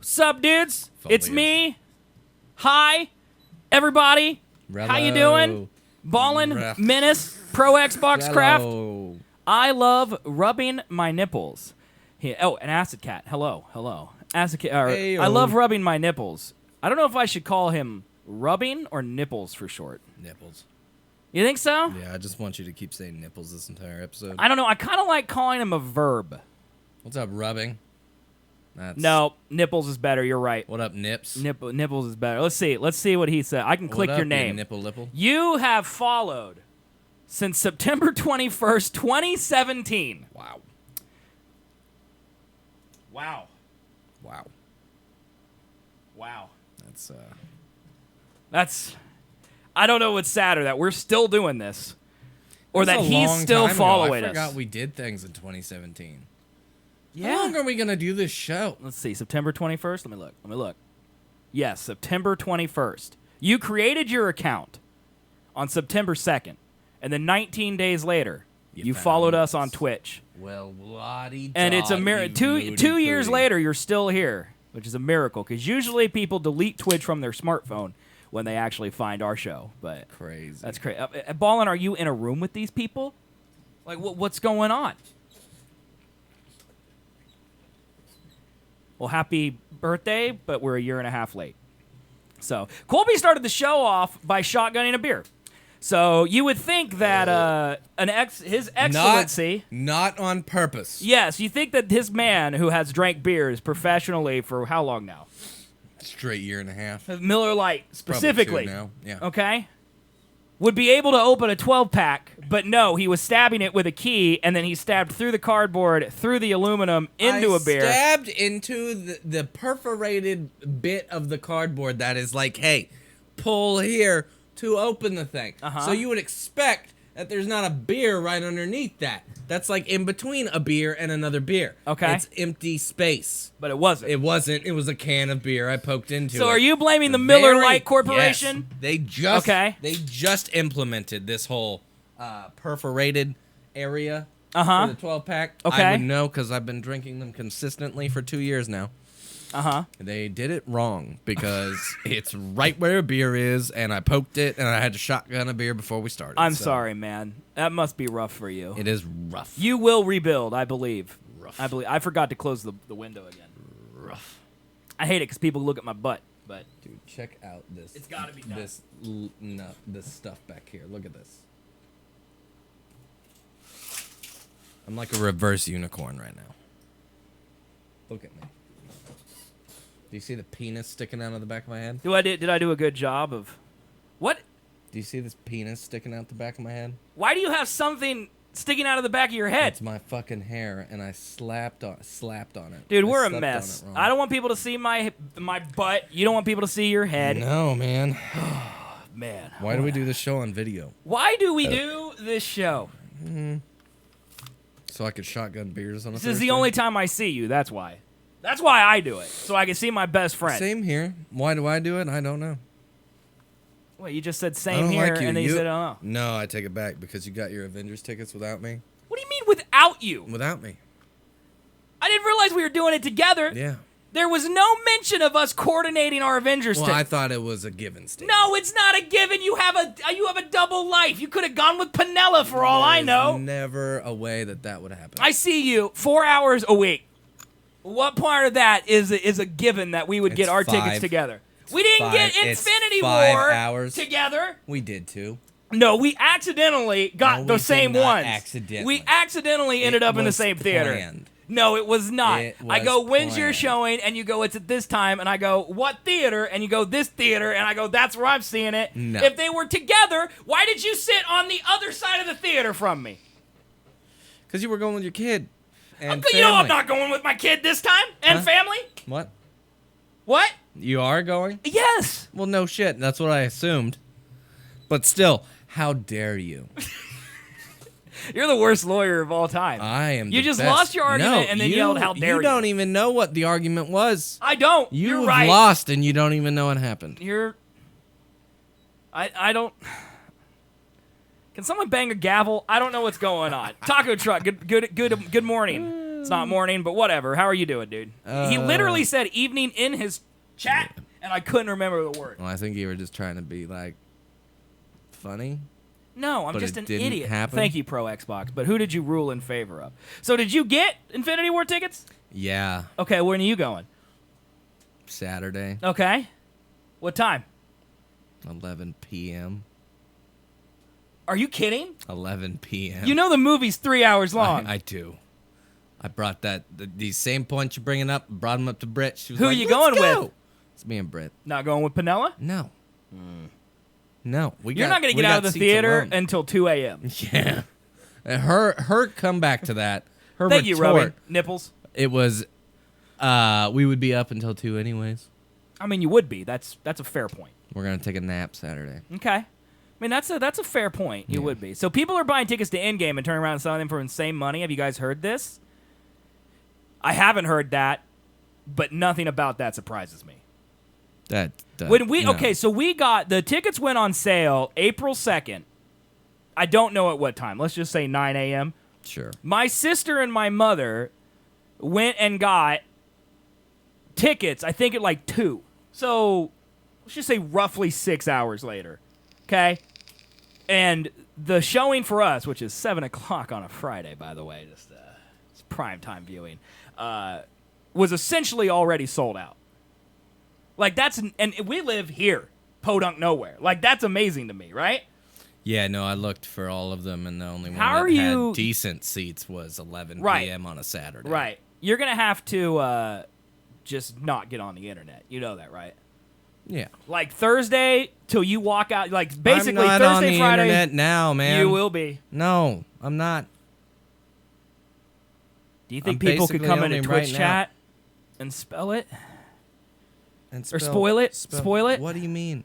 Sup, dudes? It's Foliage. me. Hi, everybody. How you doing? Ballin', Ref. Menace, Pro Xbox Craft. Hello. I love rubbing my nipples. Oh, an Acid Cat. Hello. Acid Cat. Heyo. I love rubbing my nipples. I don't know if I should call him rubbing or nipples for short. Nipples. You think so? Yeah, I just want you to keep saying nipples this entire episode. I don't know. I kind of like calling him a verb. What's up, rubbing? That's... No, nipples is better. You're right. What up, nips? Nipples is better. Let's see what he said. I can click What up, your you name. nipple lipple? You have followed since September 21st, 2017. Wow. Wow. Wow. Wow. That's I don't know what's sadder, that we're still doing this, or That's that a he's long still time ago. following I us. forgot we did things in 2017. Yeah. How long are we gonna do this show? Let's see, September 21st? Let me look. Yes, September 21st. You created your account on September 2nd, and then 19 days later, you found followed us us. on Twitch. Well, bloody. And it's a miracle. Two years later, you're still here, which is a miracle, because usually people delete Twitch from their smartphone when they actually find our show. But Crazy. that's crazy. Ballin', are you in a room with these people? Like, what's going on? Well, happy birthday, but we're a year and a half late. So, Colby started the show off by shotgunning a beer. So, you would think that His Excellency... Not on purpose. Yes, you think that this man who has drank beers professionally for how long now? Straight year and a half. Miller Lite, specifically. Probably 2 now. Yeah. Okay? Would be able to open a 12-pack, but no, he was stabbing it with a key, and then he stabbed through the cardboard, through the aluminum, into a beer. Stabbed into the perforated bit of the cardboard that is like, hey, pull here to open the thing. So you would expect that there's not a beer right underneath that. That's like in between a beer and another beer. Okay. It's empty space. But it wasn't. It wasn't. It was a can of beer I poked into. So it. are you blaming the Miller Lite Corporation? Yes. They just implemented this whole perforated area for the 12-pack. Okay. I would know because I've been drinking them consistently for 2 years now. They did it wrong because it's right where a beer is, and I poked it, and I had to shotgun a beer before we started. I'm sorry, man. That must be rough for you. It is rough. You will rebuild, I believe. Rough. I forgot to close the window again. Rough. I hate it because people look at my butt, but... Dude, check out this. It's gotta be done. This stuff back here. Look at this. I'm like a reverse unicorn right now. Look at me. Do you see the penis sticking out of the back of my head? Did I do a good job of... What? Do you see this penis sticking out the back of my head? Why do you have something sticking out of the back of your head? It's my fucking hair, and I slapped on it. Dude, I we're a slept mess. on it wrong. I don't want people to see my butt. You don't want people to see your head. No, man. Man. Why do we do this show on video? Why do we do this show? So I could shotgun beers on a This is Thursday? the only time I see you. That's why. That's why I do it. So I can see my best friend. Same here. Why do I do it? I don't know. Wait, you just said I same don't here, like you. and then you said, I don't know. No, I take it back because you got your Avengers tickets without me. What do you mean without you? Without me. I didn't realize we were doing it together. Yeah. There was no mention of us coordinating our Avengers Well, I tickets. thought it was a given statement. No, it's not a given. You have a double life. You could have gone with Penella for all I know. There's never a way that would happen. I see you 4 hours a week. What part of that is a given that we would get It's our 5. tickets together? We didn't get It's Infinity 5 War hours. together. We did too. No, we accidentally got No, the we same did not ones. accidentally. We accidentally ended up in the was same theater. planned. No, it was not. It I go, was when's your planned. showing? And you go, it's at this time. And I go, what theater? And you go, this theater. And I go, that's where I'm seeing it. No. If they were together, why did you sit on the other side of the theater from me? Because you were going with your kid. And You know I'm family. not going with my kid this time. And Huh? family. What? What? You are going? Yes. Well, no shit. That's what I assumed. But still, how dare you? You're the worst lawyer of all time. I am. You the just best. lost your argument No, and then you, yelled, "How dare you!" You don't even know what the argument was. I don't. You've You're right. lost and you don't even know what happened. I don't. Can someone bang a gavel? I don't know what's going on. Taco truck. Good morning. It's not morning, but whatever. How are you doing, dude? He literally said evening in his chat, and I couldn't remember the word. Well, I think you were just trying to be like funny. No, I'm But just it an didn't idiot. happen? Thank you, Pro Xbox. But who did you rule in favor of? So did you get Infinity War tickets? Yeah, Okay, when are you going? Saturday, Okay. What time? 11 p.m. Are you kidding? 11 p.m. You know the movie's 3 hours long. I do. I brought these same points you're bringing up, brought them up to Britt. She was Who like, you "Let's going go." with? It's me and Britt. Not going with Penella? No. No. You're not going to get out of the theater until 2 a.m. Yeah. And her comeback to that, her Thank you, retort, Robin. Nipples. it was, we would be up until 2 anyways. I mean, you would be. That's a fair point. We're going to take a nap Saturday. Okay. I mean, that's a fair point. You would be. So people are buying tickets to Endgame and turning around and selling them for insane money. Have you guys heard this? I haven't heard that, but nothing about that surprises me. So we got the tickets went on sale April 2nd. I don't know at what time. Let's just say 9 a.m. Sure. My sister and my mother went and got tickets, I think at like 2. So let's just say roughly 6 hours later. Okay? And the showing for us, which is 7 o'clock on a Friday, by the way, just it's prime time viewing, was essentially already sold out. Like, and we live here, podunk nowhere. Like, that's amazing to me, right? Yeah, no, I looked for all of them, and the only one How that are you- had decent seats was 11 Right. p.m. on a Saturday. Right. You're going to have to just not get on the internet. You know that, right? Yeah. Like, Thursday till you walk out, like, basically I'm not Thursday, on the Friday. internet now, man. You will be. No, I'm not. Do you think I'm people could basically come into only Twitch right now. chat and spell it? And Or spoil it? Spoil it? What do you mean?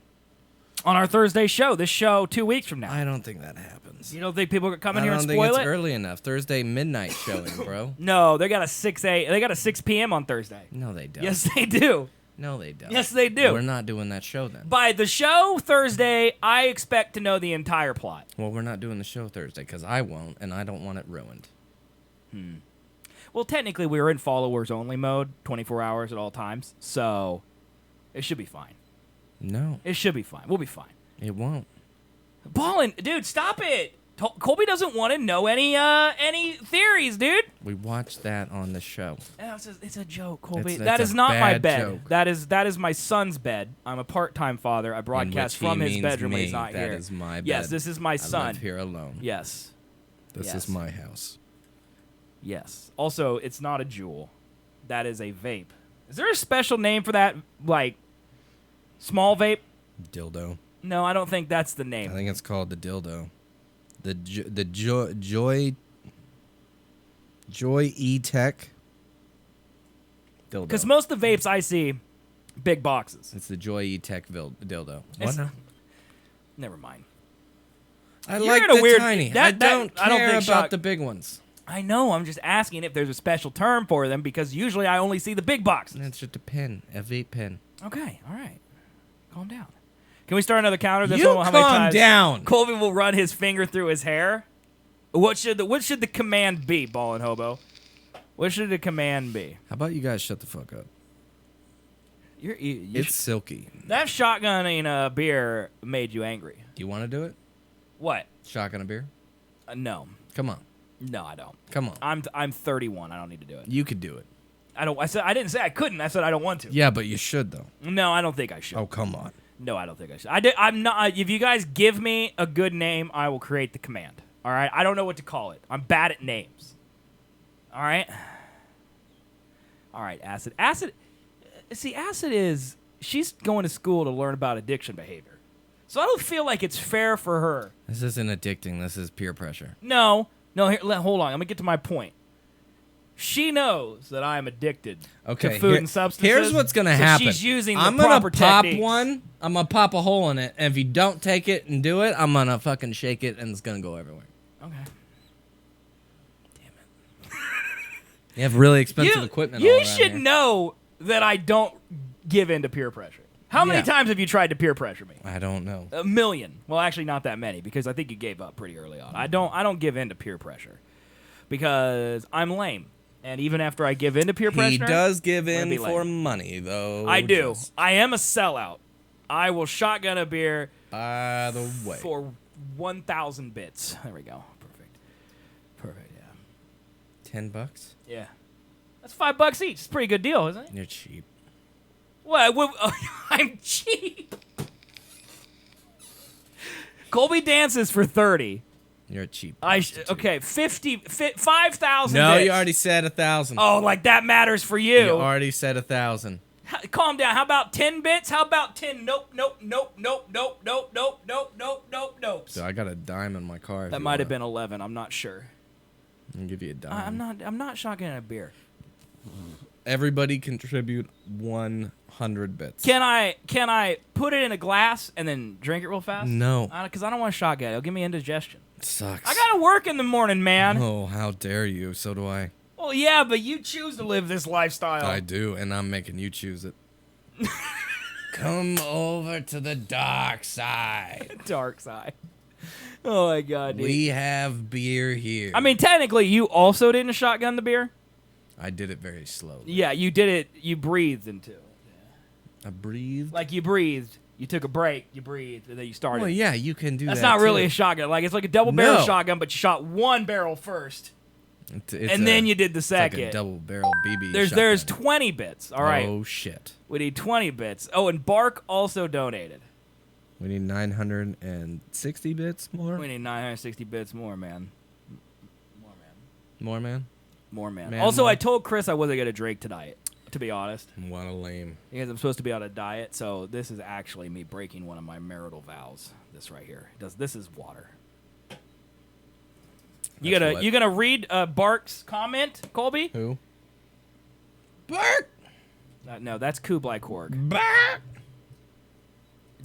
On our Thursday show, this show 2 weeks from now. I don't think that happens. You don't think people could come in I here and don't think spoil it's it? early enough. Thursday midnight showing, bro. No, they got a 6 p.m. on Thursday. No, they don't. Yes, they do. No, they don't. Yes, they do. We're not doing that show then. By the show Thursday, I expect to know the entire plot. Well, we're not doing the show Thursday because I won't, and I don't want it ruined. Well, technically, we were in followers only mode, 24 hours at all times, so it should be fine. No, It should be fine. We'll be fine. it won't. Ballin', dude, stop it. Colby doesn't want to know any theories, dude. We watched that on the show. It's a joke, Colby. That's That a is not my bad bed. joke. that is my son's bed. I'm a part-time father. I broadcast In which from he his means bedroom when me. he's not That here. is my bed. Yes, this is my I son. live here alone. Yes. This Yes. is my house. Yes. Also, it's not a jewel. That is a vape. Is there a special name for that, like, small vape? Dildo. No, I don't think that's the I name. think it's called the dildo. The Joy E-Tech dildo. Because most of the vapes I see, big boxes. It's the Joy E-Tech dildo. It's- What? Never mind. I You're like in a the weird- tiny. that- I don't I don't care think about Shock- the big ones. I know. I'm just asking if there's a special term for them because usually I only see the big boxes. It's just a pen, a vape pen. Okay. All right. Calm down. Can we start another counter? This You one, how many calm times down. Colby will run his finger through his hair. What should the command be, Ballin' Hobo? What should the command be? How about you guys shut the fuck up? It's silky. That shotgunning beer made you angry. Do you want to do it? What? Shotgun a beer? No. Come on. No, I don't. Come on. I'm 31. I don't need to do it. You could do it. I didn't say I couldn't. I said I don't want to. Yeah, but you should though. No, I don't think I should. Oh, come on. No, I don't think I should. I'm not. If you guys give me a good name, I will create the command. All right. I don't know what to call it. I'm bad at names. All right. All right. Acid. Acid. See, Acid is. She's going to school to learn about addiction behavior. So I don't feel like it's fair for her. This isn't addicting. This is peer pressure. No. Hold on. I'm gonna get to my point. She knows that I am addicted to food and substances. Here's what's gonna so happen. She's using the I'm proper gonna pop techniques. one. I'm gonna pop a hole in it, and if you don't take it and do it, I'm gonna fucking shake it, and it's gonna go everywhere. Okay. You have really expensive equipment. all You around should here. know that I don't give in to peer pressure. How many times have you tried to peer pressure me? I don't know. A million. Well, actually, not that many because I think you gave up pretty early on. I don't give in to peer pressure because I'm lame. And even after I give in to peer pressure, He does give in be for late. money, though. I do. I am a sellout. I will shotgun a beer By the way. for 1,000 bits. There we go. Perfect, yeah. $10? Yeah. That's $5 each. It's a pretty good deal, isn't it? You're cheap. What? I'm cheap. Colby dances for 30. You're a cheap. Okay, 5,000 No, bits. you already said 1,000. Oh, like that matters for you. You already said 1,000. Calm down. How about 10 bits? How about 10? Nope. So I got a dime in my car. That might have been 11. I'm not sure. I'll give you a dime. I'm not shotgunning a beer. Everybody contribute 100 bits. Can I put it in a glass and then drink it real fast? No. Because I don't want to shotgun it. It'll give me indigestion. It sucks. I gotta work in the morning, man. Oh, how dare you? So do I. Well, yeah, but you choose to live this lifestyle. I do, and I'm making you choose it. Come over to the dark side. Dark side. Oh my god, dude. We have beer here. I mean, technically, you also didn't shotgun the beer. I did it very slowly. Yeah, you did it. You breathed into it. I breathed. Like you breathed. You took a break. You breathed, and then you started. Well, yeah, you can do that. That's not really too. a shotgun. Like it's like a double barrel No. shotgun, but you shot one barrel first, It's and then you did the it's like second. a double barrel BB. There's shotgun. 20 bits. All right. Oh shit. We need 20 bits. Oh, and Bark also donated. We need 960 bits more. We need 960 bits more, man. More, man. More, man. Man, Also, more. I told Chris I wasn't gonna drink tonight. To be honest, What a lame. because I'm supposed to be on a diet, so this is actually me breaking one of my marital vows. This right here. This is water. You gonna read Bark's comment, Colby? Who? Bark. No, that's Kublai Korg. Bark.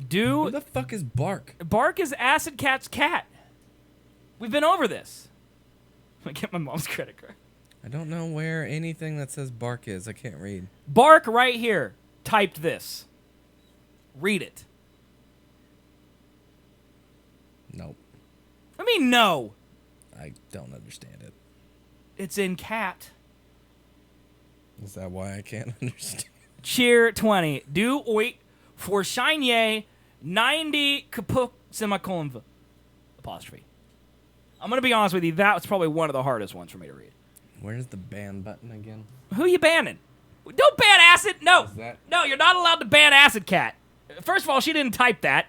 Do Who the fuck is Bark? Bark is Acid Cat's cat. We've been over this. I get my mom's credit card. I don't know where anything that says Bark is. I can't read. Bark right here typed this. Read it. Nope. I mean, no. I don't understand it. It's in cat. Is that why I can't understand? Cheer 20. Do wait for Shiny 90 kapuk semicolon apostrophe. I'm going to be honest with you. That was probably one of the hardest ones for me to read. Where's the ban button again? Who you banning? Don't ban Acid. No. Is that- No, you're not allowed to ban Acid Cat. First of all, she didn't type that.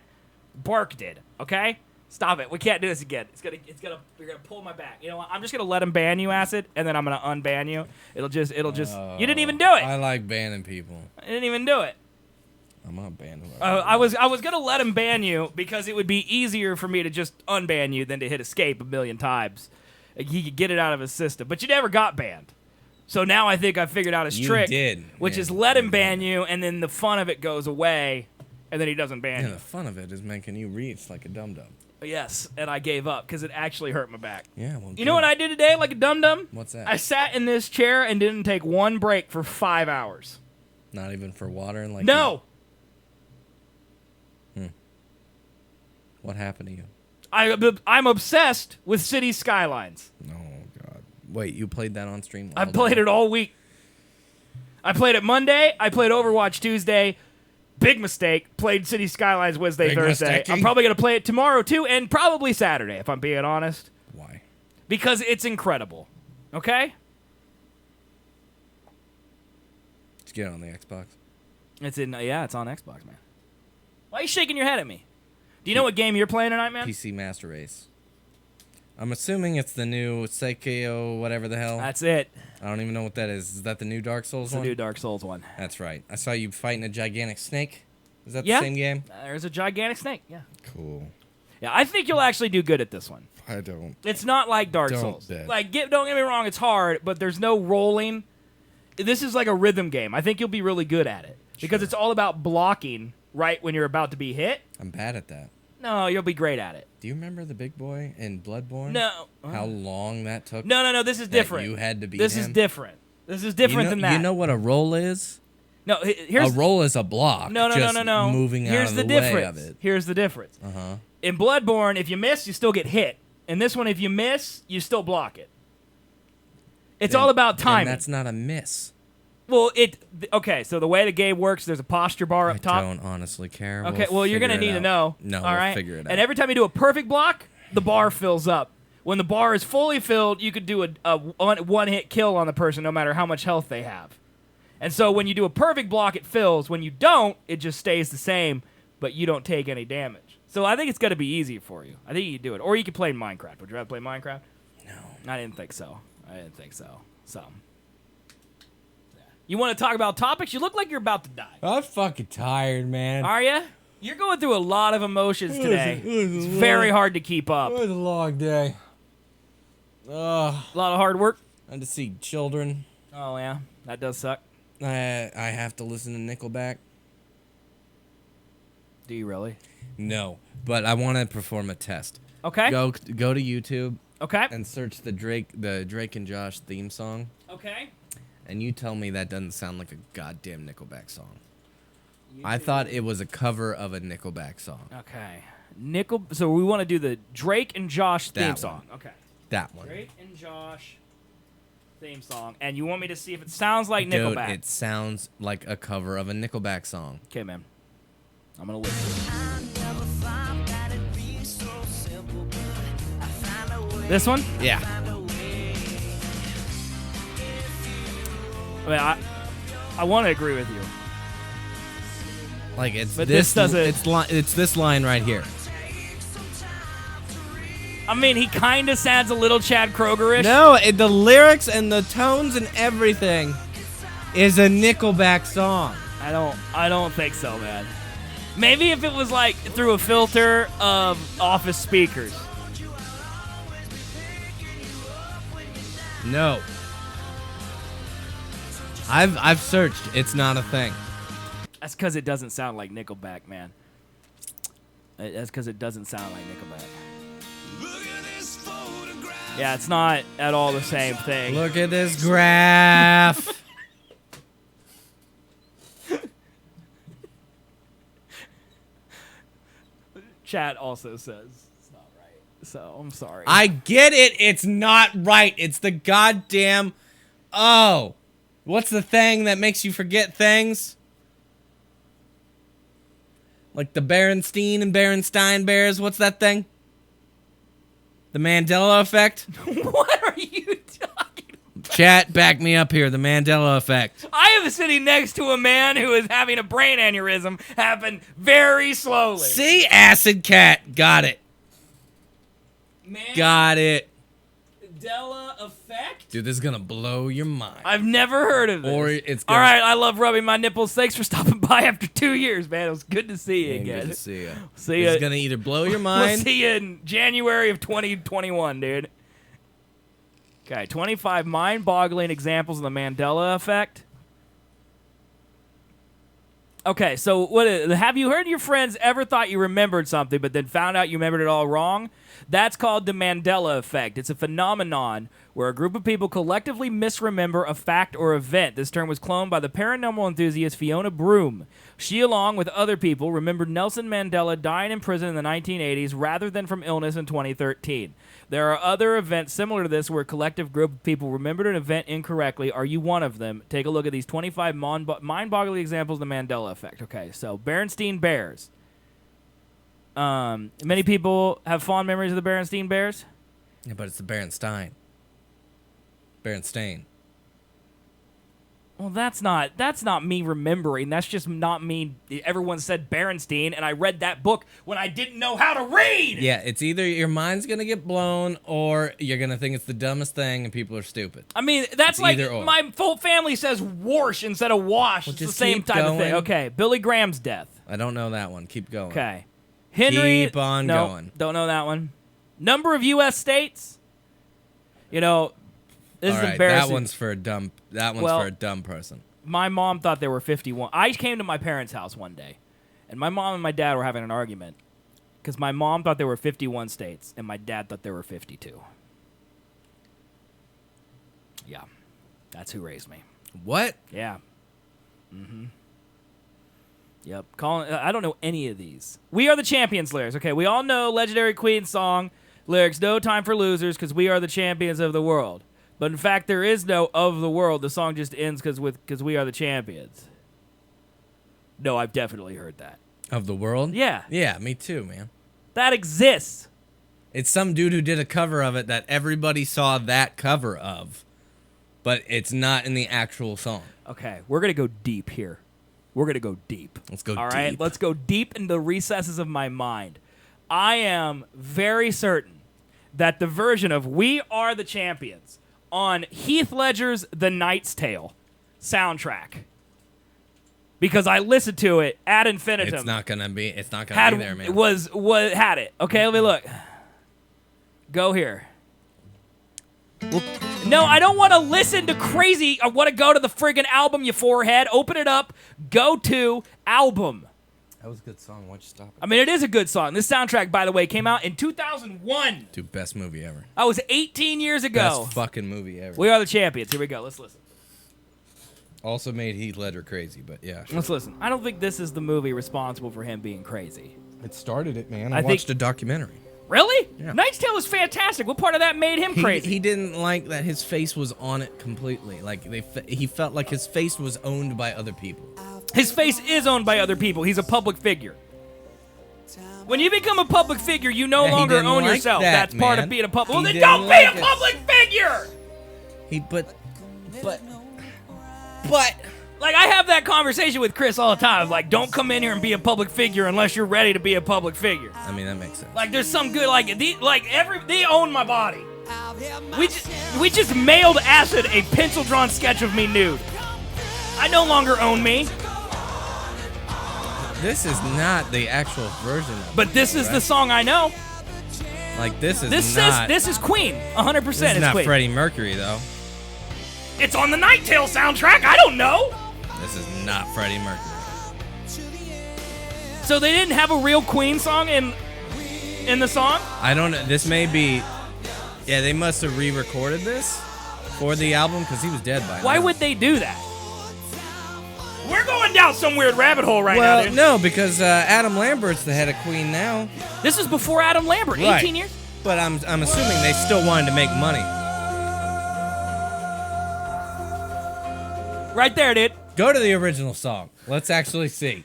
Bark did. Okay? Stop it. We can't do this again. You're gonna pull my back. You know what? I'm just gonna let him ban you, Acid, and then I'm gonna unban you. It'll just. You didn't even do it. I like banning people. I didn't even do it. I'm not banning. I was gonna let him ban you because it would be easier for me to just unban you than to hit escape a million times. He could get it out of his system, but you never got banned. So now I think I figured out his You trick, did. which Yeah, is let him you ban did. you, and then the fun of it goes away, and then he doesn't ban Yeah, you. the fun of it is making you reach like a dum dum. Yes, and I gave up because it actually hurt my back. Yeah. Well, You know what I did today, like a dum-dum? What's that? I sat in this chair and didn't take one break for 5 hours. Not even for water and like. No! What happened to you? I'm obsessed with city skylines. Oh God. Wait, you played that on stream? I played it all week. I played it Monday. I played Overwatch Tuesday. Big mistake. Played City Skylines Wednesday, Big Thursday. mistakey. I'm probably going to play it tomorrow, too, and probably Saturday, if I'm being honest. Why? Because it's incredible. Okay? Did you get it on the Xbox? It's on Xbox, man. Why are you shaking your head at me? Do you know what game you're playing tonight, man? PC Master Race. I'm assuming it's the new Sekiro, whatever the hell. That's it. I don't even know what that is. Is that the new Dark Souls It's the one? new Dark Souls one. That's right. I saw you fighting a gigantic snake. Is that Yeah. the same game? There's a gigantic snake, yeah. Cool. Yeah, I think you'll actually do good at this one. I don't. It's not like Dark Don't Souls. bet. Like, don't get me wrong, it's hard, but there's no rolling. This is like a rhythm game. I think you'll be really good at it because Sure. it's all about blocking right when you're about to be hit. I'm bad at that. No, you'll be great at it. Do you remember the big boy in Bloodborne? No. How long that took? No, this is different. You had to beat This him? is different. This is different than that. You know what a roll is? No, here's A roll is a block. no. just moving Here's out the of the way difference. of it. Here's the difference. Uh-huh. In Bloodborne, if you miss, you still get hit. In this one, if you miss, you still block it. It's all about Then timing. that's not a miss. Well, okay, so the way the game works, there's a posture bar up top. I don't honestly care. Okay, well, you're going to need to know. No, all we'll right? figure it out. And every time you do a perfect block, the bar fills up. When the bar is fully filled, you could do a one-hit kill on the person no matter how much health they have. And so when you do a perfect block, it fills. When you don't, it just stays the same, but you don't take any damage. So I think it's going to be easy for you. I think you can do it. Or you could play Minecraft. Would you rather play Minecraft? No. I didn't think so. So... You want to talk about topics? You look like you're about to die. I'm fucking tired, man. Are you? You're going through a lot of emotions today. It's very hard to keep up. It was a long day. A lot of hard work. I had to see children. Oh, yeah. That does suck. I have to listen to Nickelback. Do you really? No, but I want to perform a test. Okay. Go to YouTube. Okay. And search the Drake and Josh theme song. Okay. And you tell me that doesn't sound like a goddamn Nickelback song. I thought it was a cover of a Nickelback song. Okay. So we want to do the Drake and Josh theme song. Okay. That one. Drake and Josh theme song. And you want me to see if it sounds like Dude, Nickelback? it sounds like a cover of a Nickelback song. Okay, man. I'm going to listen. This one? Yeah. I mean, I want to agree with you. Like it's But this doesn't. It's this line right here. I mean, he kind of sounds a little Chad Kroger-ish. No, the lyrics and the tones and everything is a Nickelback song. I don't think so, man. Maybe if it was like through a filter of office speakers. No. I've searched. It's not a thing. That's because it doesn't sound like Nickelback, man. That's because it doesn't sound like Nickelback. Yeah, it's not at all the same thing. Look at this graph. Chat also says it's not right. So, I'm sorry. I get it. It's not right. It's the goddamn... Oh. What's the thing that makes you forget things? Like the Berenstein and Berenstein Bears. What's that thing? The Mandela effect? What are you talking about? Chat, back me up here. The Mandela effect. I am sitting next to a man who is having a brain aneurysm happen very slowly. See? Acid cat. Got it. Got it. Mandela effect? Dude, this is gonna blow your mind. I've never heard of this. Or it's gonna... All right, I love rubbing my nipples. Thanks for stopping by after 2 years, man. It was good to see you again. Good to see you. See ya. It's gonna either blow your We'll mind... see you in January of 2021, dude. Okay, 25 mind-boggling examples of the Mandela effect. Okay, so have you heard your friends ever thought you remembered something but then found out you remembered it all wrong? That's called the Mandela effect. It's a phenomenon where a group of people collectively misremember a fact or event. This term was cloned by the paranormal enthusiast Fiona Broom. She, along with other people, remembered Nelson Mandela dying in prison in the 1980s rather than from illness in 2013. There are other events similar to this where a collective group of people remembered an event incorrectly. Are you one of them? Take a look at these 25 mind-boggling examples of the Mandela effect. Okay, so Berenstein Bears. Many people have fond memories of the Berenstein Bears. Yeah, but it's the Berenstein. Berenstain. Well, that's not me remembering. That's just not me. Everyone said Berenstein, and I read that book when I didn't know how to read. Yeah, it's either your mind's gonna get blown or you're gonna think it's the dumbest thing and people are stupid. I mean, that's It's like either or. my full family says "warsh" instead of "wash." Well, It's the just same keep type of thing. going. Okay, Billy Graham's death. I don't know that one. Keep going. Okay, Henry. Keep on no, going. Don't know that one. Number of U.S. states. You know, this All is right, embarrassing. that one's for a dumb. That one's Well, for a dumb person. My mom thought there were 51. I came to my parents' house one day, and my mom and my dad were having an argument because my mom thought there were 51 states, and my dad thought there were 52. Yeah, that's who raised me. What? Yeah. Yep. I don't know any of these. We Are the Champions lyrics. Okay, we all know legendary Queen song lyrics. No time for losers because we are the champions of the world. But in fact, there is no of the world. The song just ends because we are the champions. No, I've definitely heard that. Of the world? Yeah. Yeah, me too, man. That exists. It's some dude who did a cover of it that everybody saw that cover of, but it's not in the actual song. Okay, we're going to go deep here. We're going to go deep. Let's go deep. All right, let's go deep into the recesses of my mind. I am very certain that the version of We Are the Champions on Heath Ledger's The Knight's Tale soundtrack, because I listened to it ad infinitum. It's not gonna be there, man. Had it. Okay, let me look. Go here. No, I don't want to listen to crazy. I want to go to the friggin' album, you forehead. Open it up. Go to album. That was a good song. Why'd you stop it? I mean, it is a good song. This soundtrack, by the way, came out in 2001. Dude, best movie ever. I was 18 years ago. Best fucking movie ever. We Are the Champions. Here we go. Let's listen. Also made Heath Ledger crazy, but yeah. Sure. Let's listen. I don't think this is the movie responsible for him being crazy. It started it, man. I watched a documentary. Really? Yeah. Knight's Tale is fantastic. What part of that made him crazy? He didn't like that his face was on it completely. Like he felt like his face was owned by other people. His face is owned by other people. He's a public figure. When you become a public figure, you no longer own yourself. That's part of being a public. Well, then don't be a public figure. But. Like, I have that conversation with Chris all the time. Like, don't come in here and be a public figure unless you're ready to be a public figure. I mean, that makes sense. Like, there's some good, they own my body. We just mailed Acid a pencil-drawn sketch of me nude. I no longer own me. This is not the actual version of it. But this is the song I know. Like, this is This is Queen. 100% This is not Queen. Freddie Mercury, though. It's on the Night Tale soundtrack. I don't know. This is not Freddie Mercury. So they didn't have a real Queen song in the song? I don't know. This may be... Yeah, they must have re-recorded this for the album because he was dead by now. Why would they do that? We're going down some weird rabbit hole now, Well, dude. no, because Adam Lambert's the head of Queen now. This is before Adam Lambert, 18 years? But I'm assuming they still wanted to make money. Right there, dude. Go to the original song. Let's actually see.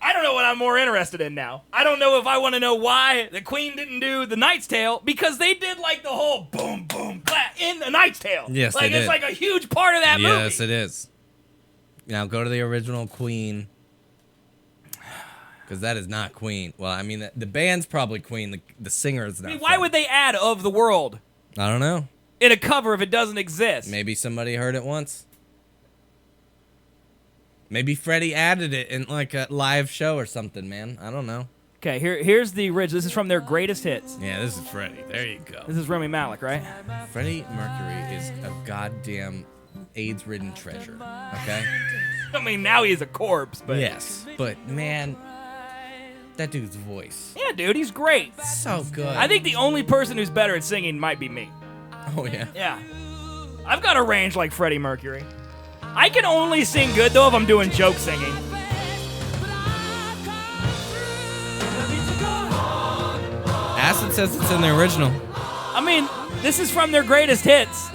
I don't know what I'm more interested in now. I don't know if I want to know why the Queen didn't do The Knight's Tale, because they did like the whole boom, boom, clap in The Knight's Tale. Yes, like, they did. It's like a huge part of that movie. Yes, it is. Now go to the original Queen. Because that is not Queen. Well, I mean, the band's probably Queen. The singer is not. I mean, why would they add Of the World I don't know. in a cover if it doesn't exist? Maybe somebody heard it once. Maybe Freddie added it in like a live show or something, man. I don't know. Okay, here's the original. This is from their greatest hits. Yeah, this is Freddie. There you go. This is Rami Malek, right? Freddie Mercury is a goddamn AIDS-ridden treasure, okay? I mean, now he's a corpse, but... Yes, but man, that dude's voice. Yeah, dude, he's great. So good. I think the only person who's better at singing might be me. Oh, yeah? Yeah. I've got a range like Freddie Mercury. I can only sing good, though, if I'm doing joke singing. Acid says it's in the original. I mean, this is from their greatest hits.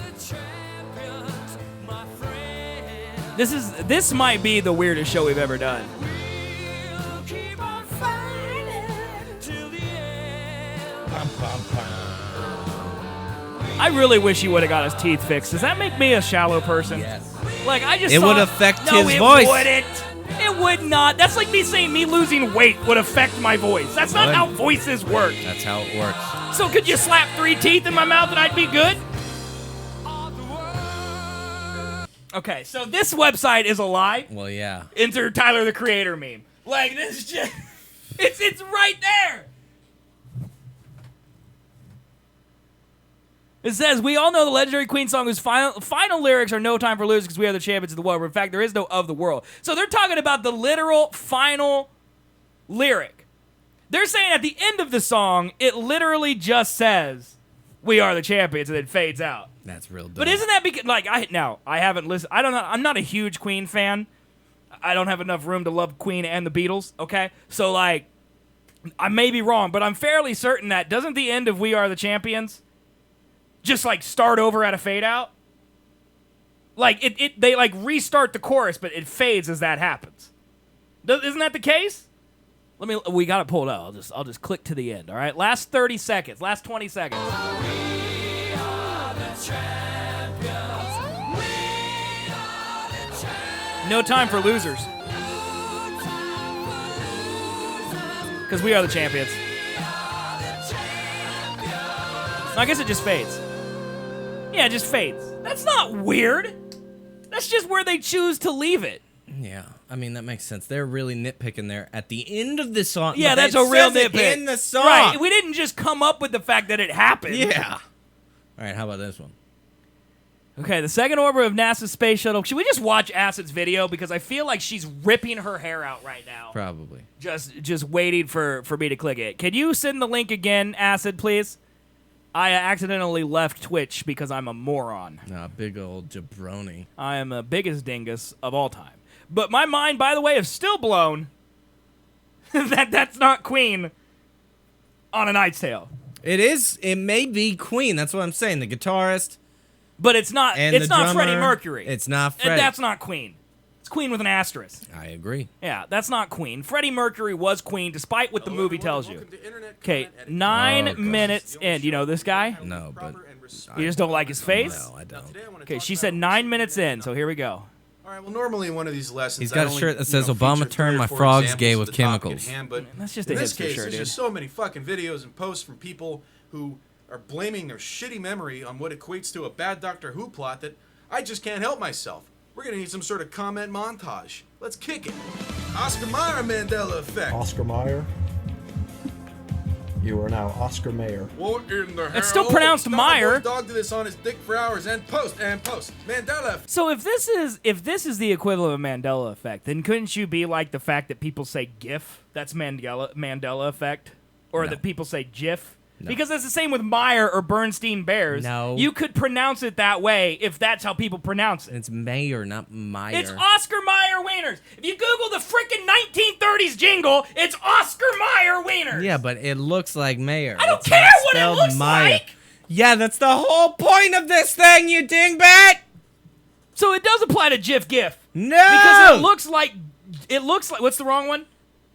This might be the weirdest show we've ever done. I really wish he would have got his teeth fixed. Does that make me a shallow person? Yes. Like, I just It saw- would affect No, his it voice. Wouldn't. It would not. That's like me saying me losing weight would affect my voice. That's not how voices work. That's how it works. So could you slap 3 teeth in my mouth and I'd be good? Okay, so this website is a lie. Well, yeah. Enter Tyler the Creator meme. Like, this is just... It's right there. It says, we all know the legendary Queen song whose final lyrics are no time for losers because we are the champions of the world. But in fact, there is no of the world. So they're talking about the literal final lyric. They're saying at the end of the song, it literally just says, we are the champions, and it fades out. That's real dumb. But isn't that because, like, I haven't listened. I don't know. I'm not a huge Queen fan. I don't have enough room to love Queen and the Beatles, okay? So, like, I may be wrong, but I'm fairly certain that doesn't the end of We Are the Champions just like start over at a fade out. Like they like restart the chorus, but it fades as that happens. Isn't that the case? We got it pulled out. I'll just click to the end. All right, last 30 seconds, last 20 seconds. We are the champions. We are the champions. No time for losers. Because we are the champions. I guess it just fades. Yeah, it just fades. That's not weird. That's just where they choose to leave it. Yeah, I mean, that makes sense. They're really nitpicking there at the end of the song. Yeah, that's a real nitpick. In the song. Right, we didn't just come up with the fact that it happened. Yeah. All right, how about this one? Okay, the second orbit of NASA's space shuttle. Should we just watch Acid's video? Because I feel like she's ripping her hair out right now. Probably. Just waiting for me to click it. Can you send the link again, Acid, please? I accidentally left Twitch because I'm a moron. Nah, big old jabroni. I am the biggest dingus of all time. But my mind, by the way, is still blown that's not Queen on A Knight's Tale. It is. It may be Queen. That's what I'm saying. The guitarist. But it's not. And It's the not drummer, Freddie Mercury. It's not And Freddie. that's not Queen. It's Queen with an asterisk. I agree. Yeah, that's not Queen. Freddie Mercury was Queen, despite what the movie tells you. Okay, 9 minutes in. Do you know this guy? No, but You just don't like his face? no, I don't. Okay, she said 9 minutes in, so here we go. All right, well, normally in one of these lessons, He's got a shirt that says, "Obama turned my frogs gay with chemicals." That's just in a this hipster case, shirt, there's dude. just so many fucking videos and posts from people who are blaming their shitty memory on what equates to a bad Doctor Who plot that I just can't help myself. We're gonna need some sort of comment montage. Let's kick it. Oscar Mayer Mandela effect. Oscar Mayer. You are now Oscar Mayer. What in the hell? It's still pronounced Meyer. Dog did this on his dick for hours and post. Mandela. So if this is the equivalent of Mandela effect, then couldn't you be like the fact that people say GIF? That's Mandela effect, or No. that people say GIF? No. Because it's the same with Meyer or Bernstein Bears. No. You could pronounce it that way if that's how people pronounce it. It's Mayer, not Meyer. It's Oscar Mayer Wieners. If you Google the freaking 1930s jingle, it's Oscar Mayer Wieners. Yeah, but it looks like Mayer. I don't It's care not what it spelled looks Meyer. like. Yeah, that's the whole point of this thing, you dingbat! So it does apply to GIF. No! Because it looks like what's the wrong one?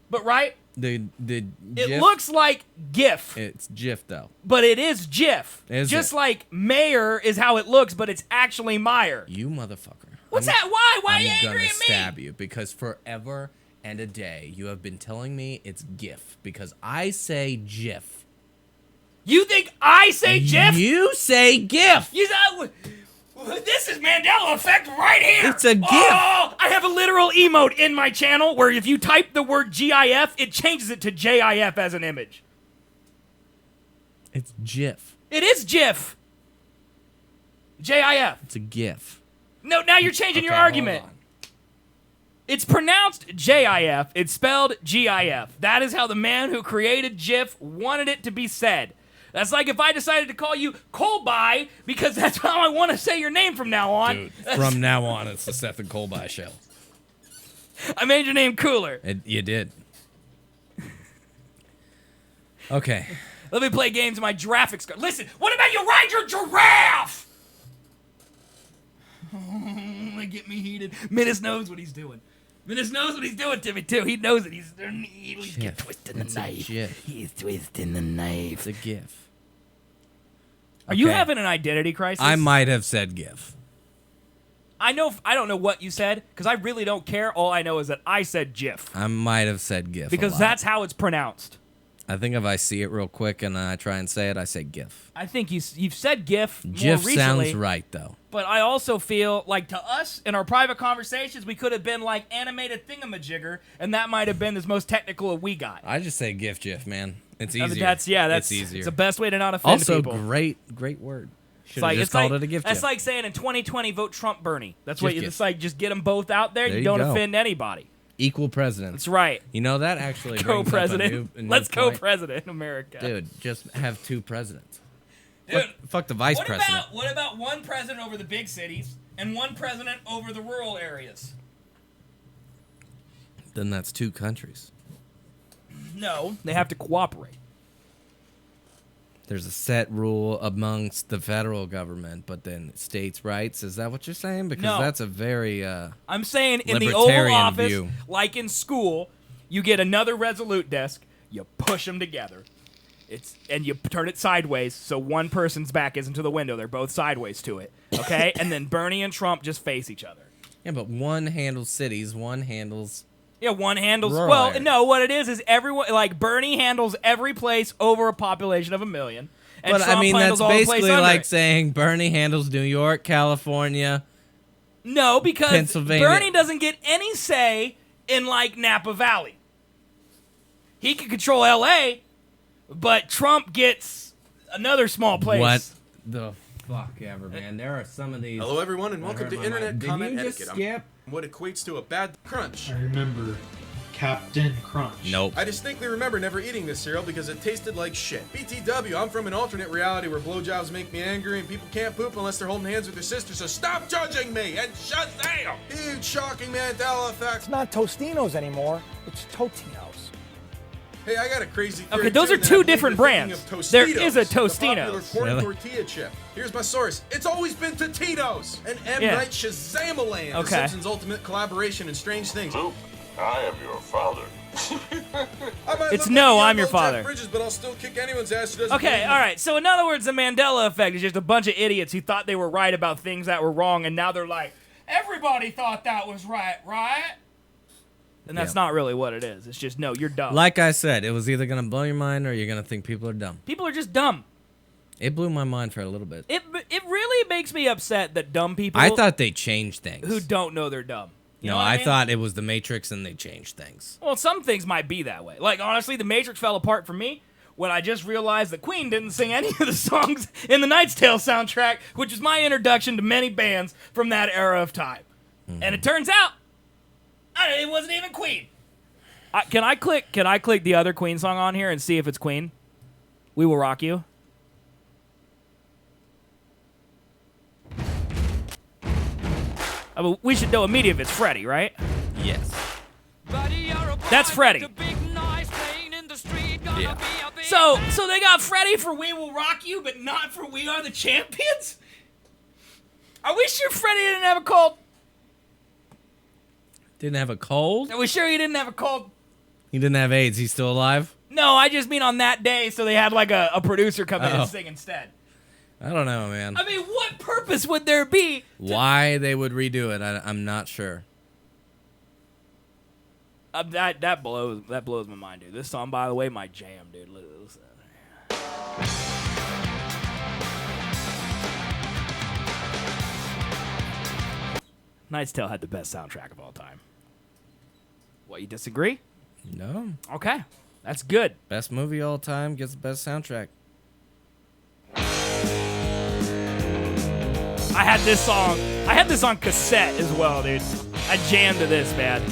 But right? The It GIF, looks like GIF. It's GIF, though. But it is GIF. Is Just it? like Mayer is how it looks, but it's actually Meyer. You motherfucker. What's that? Why? Why are you I'm angry gonna at me? stab you, because forever and a day you have been telling me it's GIF, because I say GIF. You think I say GIF? You say GIF! This is Mandela effect right here. It's a GIF. Oh, I have a literal emote in my channel where if you type the word GIF, it changes it to JIF as an image. It's GIF. It is GIF. JIF. It's a GIF. No, now you're changing your Okay, argument. hold on. It's pronounced JIF. It's spelled GIF. That is how the man who created GIF wanted it to be said. That's like if I decided to call you Colby because that's how I want to say your name from now on. Dude, from now on, it's the Seth and Colby show. I made your name cooler. You did. Okay. Let me play games in my graphics card. Listen, what about you ride your giraffe? Get me heated. Minus knows what he's doing. Minus knows what he's doing to me, too. He knows it. He's twisting the It's a knife. GIF. He's twisting the knife. It's a GIF. Are you Okay. having an identity crisis? I might have said GIF. I don't know what you said, because I really don't care. All I know is that I said GIF. I might have said GIF. Because a lot. that's how it's pronounced. I think if I see it real quick and I try and say it, I say GIF. I think you've said GIF more GIF recently. sounds right, though. But I also feel like to us, in our private conversations, we could have been like animated thingamajigger, and that might have been the most technical we got. I just say GIF, man. It's I mean, easier. that's it's easier. It's the best way to not offend Also, people. great word. Should have just called it a GIF. That's like saying in 2020, vote Trump, Bernie. That's GIF, what you. GIF. It's like just get them both out there. There You you don't go. offend anybody. Equal presidents. That's right. You know, that actually brings up Co-president. a new Let's point. co-president America. Dude, just have two presidents. Dude, Fuck the vice president. What about one president over the big cities and one president over the rural areas? Then that's two countries. No, they have to cooperate. there's a set rule amongst the federal government, but then states' rights. Is that what you're saying? Because No. that's a very I'm saying in the Oval libertarian Office, view. like in school, you get another Resolute desk, you push them together, and you turn it sideways so one person's back isn't to the window. They're both sideways to it, okay? And then Bernie and Trump just face each other. Yeah, but one handles cities, one handles... Yeah, one handles... Rural Well, area. no, what it is everyone... Like, Bernie handles every place over a population of 1 million. And But Trump I mean, handles that's all the place basically under like it. saying Bernie handles New York, California. No, because Pennsylvania. Bernie doesn't get any say in, like, Napa Valley. He can control L.A., but Trump gets another small place. What the fuck ever, man? There are some of these... Hello, everyone, and welcome hurt to my Internet mind. Did Comment you just Etiquette. skip? I'm what equates to a bad crunch. I remember Captain Crunch. Nope. I distinctly remember never eating this cereal because it tasted like shit. BTW, I'm from an alternate reality where blowjobs make me angry and people can't poop unless they're holding hands with their sisters, so stop judging me and Shazam! Huge shocking Mandela effect. It's not Tostinos anymore. It's Totinos. Hey, I got a crazy theory. Okay, those too, are and then two I believe different you're thinking brands. of Tostitos, There is a the popular Tostinos. corn Really? tortilla chip. Here's my source. It's always been Totitos. An M. Yeah. Night Shazamaland. The Okay. Simpsons' ultimate collaboration in strange things. Luke, I am your father. I might It's look no, like a I'm your young Jeff father. Bridges, but I'll still kick anyone's ass who doesn't Okay, believe me. all right. So in other words, the Mandela effect is just a bunch of idiots who thought they were right about things that were wrong, and now they're like, everybody thought that was right, right? And that's Yeah. not really what it is. It's just, no, you're dumb. Like I said, it was either going to blow your mind or you're going to think people are dumb. People are just dumb. It blew my mind for a little bit. It really makes me upset that dumb people I thought they changed things. who don't know they're dumb. You no, know what I mean? thought it was the Matrix and they changed things. Well, some things might be that way. Like, honestly, The Matrix fell apart for me when I just realized that Queen didn't sing any of the songs in the Knight's Tale soundtrack, which was my introduction to many bands from that era of time. And it turns out, it wasn't even Queen. Can I click the other Queen song on here and see if it's Queen? We Will Rock You. I mean, we should know immediately if it's Freddie, right? Yes. That's Freddie. Yeah. So they got Freddie for We Will Rock You, but not for We Are the Champions? Are we sure Freddie didn't have a cold? Didn't have a cold? Are we sure he didn't have a cold? He didn't have AIDS. He's still alive? No, I just mean on that day, so they had like a producer come in Oh. and sing instead. I don't know, man. I mean, what purpose would there be? Why they would redo it, I'm not sure. That blows my mind, dude. This song, by the way, my jam, dude. Listen. Knight's Tale had the best soundtrack of all time. What, you disagree? No. Okay, that's good. Best movie all time gets the best soundtrack. I had this on cassette as well, dude. I jammed to this, man.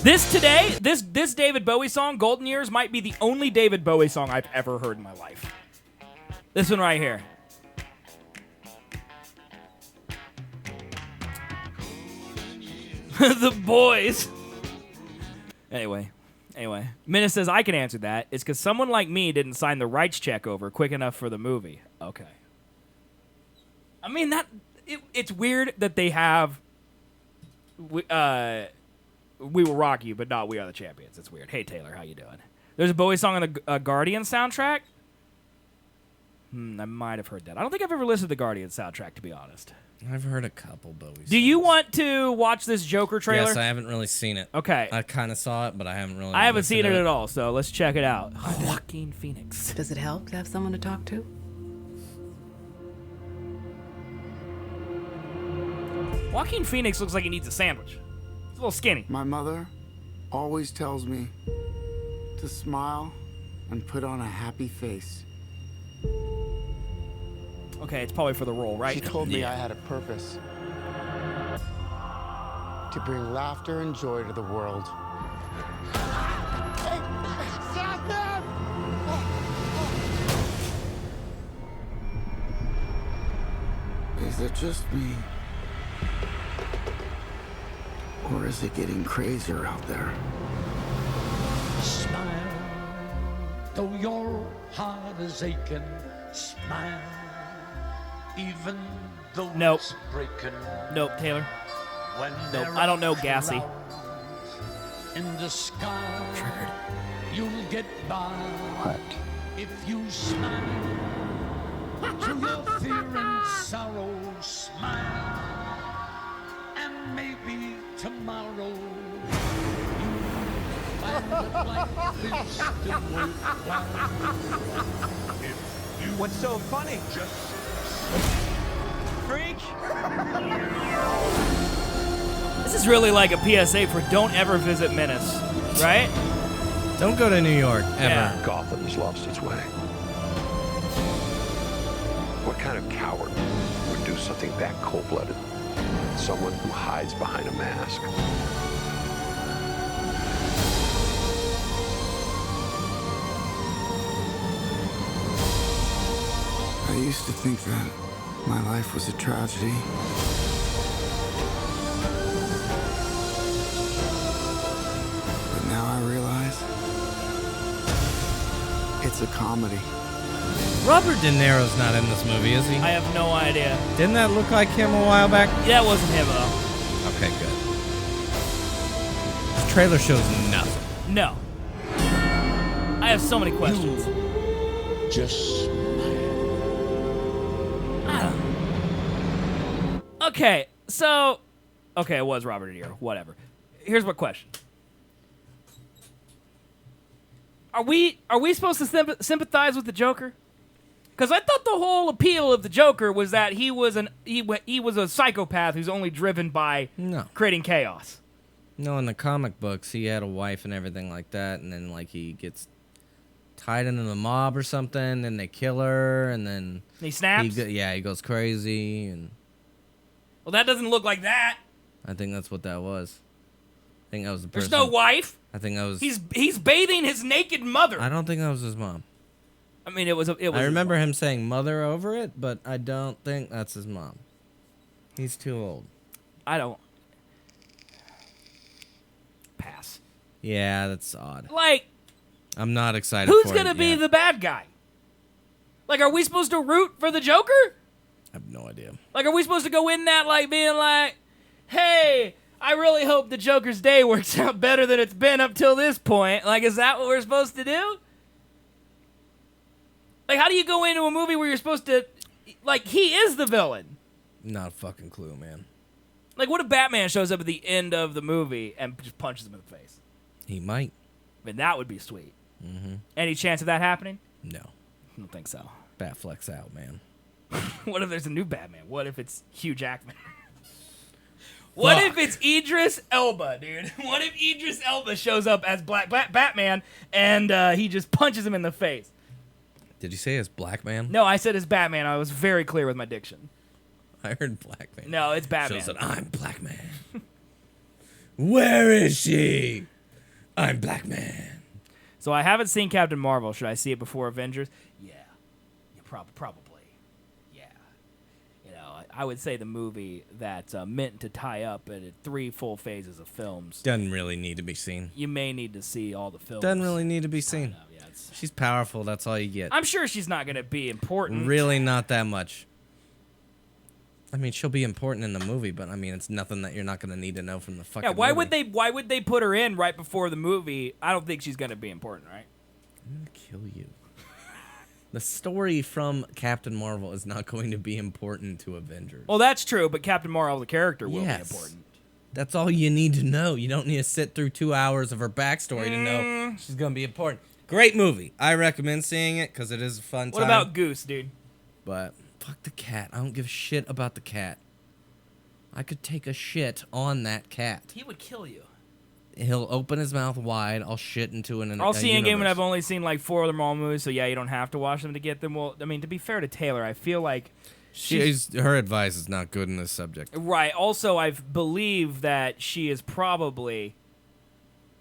This David Bowie song, Golden Years, might be the only David Bowie song I've ever heard in my life. This one right here. The Boys. Anyway. Minna says, I can answer that. It's because someone like me didn't sign the rights check over quick enough for the movie. Okay. I mean, it's weird that they have We Will Rock You, but not We Are the Champions. It's weird. Hey, Taylor, how you doing? There's a Bowie song on the Guardian soundtrack. I might have heard that. I don't think I've ever listened to the Guardian soundtrack, to be honest. I've heard a couple Bowie songs. Do you want to watch this Joker trailer? Yes, I haven't really seen it. Okay. I kind of saw it, but I haven't really I haven't listened seen to it at all, so let's check it out. Joaquin Phoenix. Does it help to have someone to talk to? Joaquin Phoenix looks like he needs a sandwich. He's a little skinny. My mother always tells me to smile and put on a happy face. Okay, it's probably for the role, She right? told me I had a purpose. To bring laughter and joy to the world. Hey, stop them! Is it just me? Or is it getting crazier out there? Though your heart is aching, smile. Even though Nope. it's breaking. Nope, Taylor. When Nope, I don't know, Gassy. In the sky, you'll get by. What? If you smile to your fear and sorrow, smile, and maybe tomorrow you'll find that life is still worthwhile. What's so funny? Freak? This is really like a PSA for don't ever visit Menace, right? Don't go to New York, ever. Yeah. Gotham's lost its way. What kind of coward would do something that cold-blooded? Someone who hides behind a mask. I used to think that my life was a tragedy. But now I realize it's a comedy. Robert De Niro's not in this movie, is he? I have no idea. Didn't that look like him a while back? That wasn't him, though. Okay, good. This trailer shows nothing. No. I have so many questions. Just Okay, so... Okay, it was Robert De Niro. Whatever. Here's my question. Are we supposed to sympathize with the Joker? Because I thought the whole appeal of the Joker was that he was a psychopath who's only driven by creating chaos. No, in the comic books, he had a wife and everything like that, and then like he gets tied into the mob or something, and they kill her, and then he snaps. He goes crazy, and well, that doesn't look like that. I think that's what that was. I think that was the There's person. no wife. I think that was. He's bathing his naked mother. I don't think that was his mom. I mean, it was. I remember him saying mother over it, but I don't think that's his mom. He's too old. I don't. Pass. Yeah, that's odd. Like, I'm not excited. Who's for gonna it be yet. the bad guy? Like, are we supposed to root for the Joker? I have no idea. Like, are we supposed to go in that like being like, hey, I really hope the Joker's day works out better than it's been up till this point? Like, is that what we're supposed to do? Like, how do you go into a movie where you're supposed to, like, he is the villain? Not a fucking clue, man. Like, what if Batman shows up at the end of the movie and just punches him in the face? He might. I mean, that would be sweet. Mm-hmm. Any chance of that happening? No. I don't think so. Batfleck's out, man. What if there's a new Batman? What if it's Hugh Jackman? What if it's Idris Elba, dude? What if Idris Elba shows up as Black Batman and he just punches him in the face? Did you say as Black Man? No, I said as Batman. I was very clear with my diction. I heard Black Man. No, it's Batman. Shows that I'm Black Man. Where is she? I'm Black Man. So I haven't seen Captain Marvel. Should I see it before Avengers? Yeah, probably. Yeah. You know, I would say the movie that's meant to tie up at 3 full phases of films. Doesn't really need to be seen. You may need to see all the films. Doesn't really need to be seen. She's powerful. That's all you get. I'm sure she's not going to be important. Really not that much. I mean, she'll be important in the movie, but I mean, it's nothing that you're not going to need to know from the fucking why movie. Why would they put her in right before the movie? I don't think she's going to be important, right? I'm going to kill you. The story from Captain Marvel is not going to be important to Avengers. Well, that's true, but Captain Marvel, the character, will be important. That's all you need to know. You don't need to sit through 2 hours of her backstory to know she's going to be important. Great movie. I recommend seeing it because it is a fun time. What about Goose, dude? But fuck the cat. I don't give a shit about the cat. I could take a shit on that cat. He would kill you. He'll open his mouth wide. I'll shit into an I'll see Endgame, and universe. I've only seen like 4 of the Marvel movies, so yeah, you don't have to watch them to get them. Well, I mean, to be fair to Taylor, I feel like her advice is not good in this subject. Right. Also, I believe that she has probably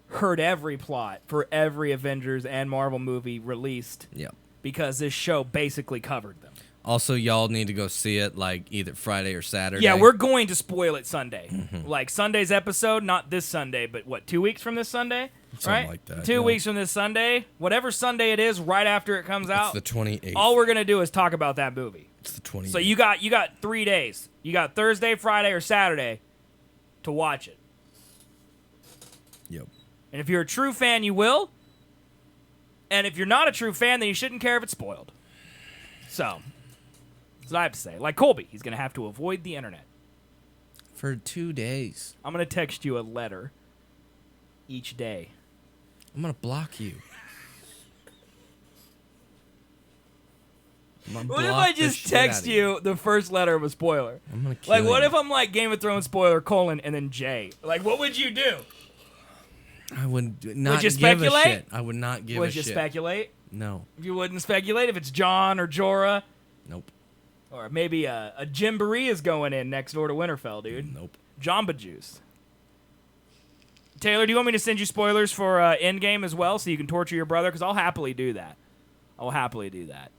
heard every plot for every Avengers and Marvel movie released. Yep. Because this show basically covered them. Also, y'all need to go see it like either Friday or Saturday. Yeah, we're going to spoil it Sunday. Like Sunday's episode, not this Sunday, but what, 2 weeks from this Sunday? Something like that. 2 weeks from this Sunday, whatever Sunday it is, right after it comes out. It's the 28th. All we're gonna do is talk about that movie. It's the 28th. So you got 3 days. You got Thursday, Friday, or Saturday to watch it. Yep. And if you're a true fan, you will. And if you're not a true fan, then you shouldn't care if it's spoiled. So, that's what I have to say. Like Colby, he's gonna have to avoid the internet. For 2 days. I'm gonna text you a letter each day. I'm gonna block you. What if I just text you the first letter of a spoiler? I'm gonna kill Like, what you. if I'm like Game of Thrones spoiler : and then J? Like, what would you do? I would not you give speculate? a shit. I would not give a Would shit. you speculate? No. If you wouldn't speculate, if it's John or Jorah, Nope. or maybe a Jimboree is going in next door to Winterfell, dude. Nope. Jamba Juice. Taylor, do you want me to send you spoilers for Endgame as well, so you can torture your brother? Because I'll happily do that. I'll happily do that.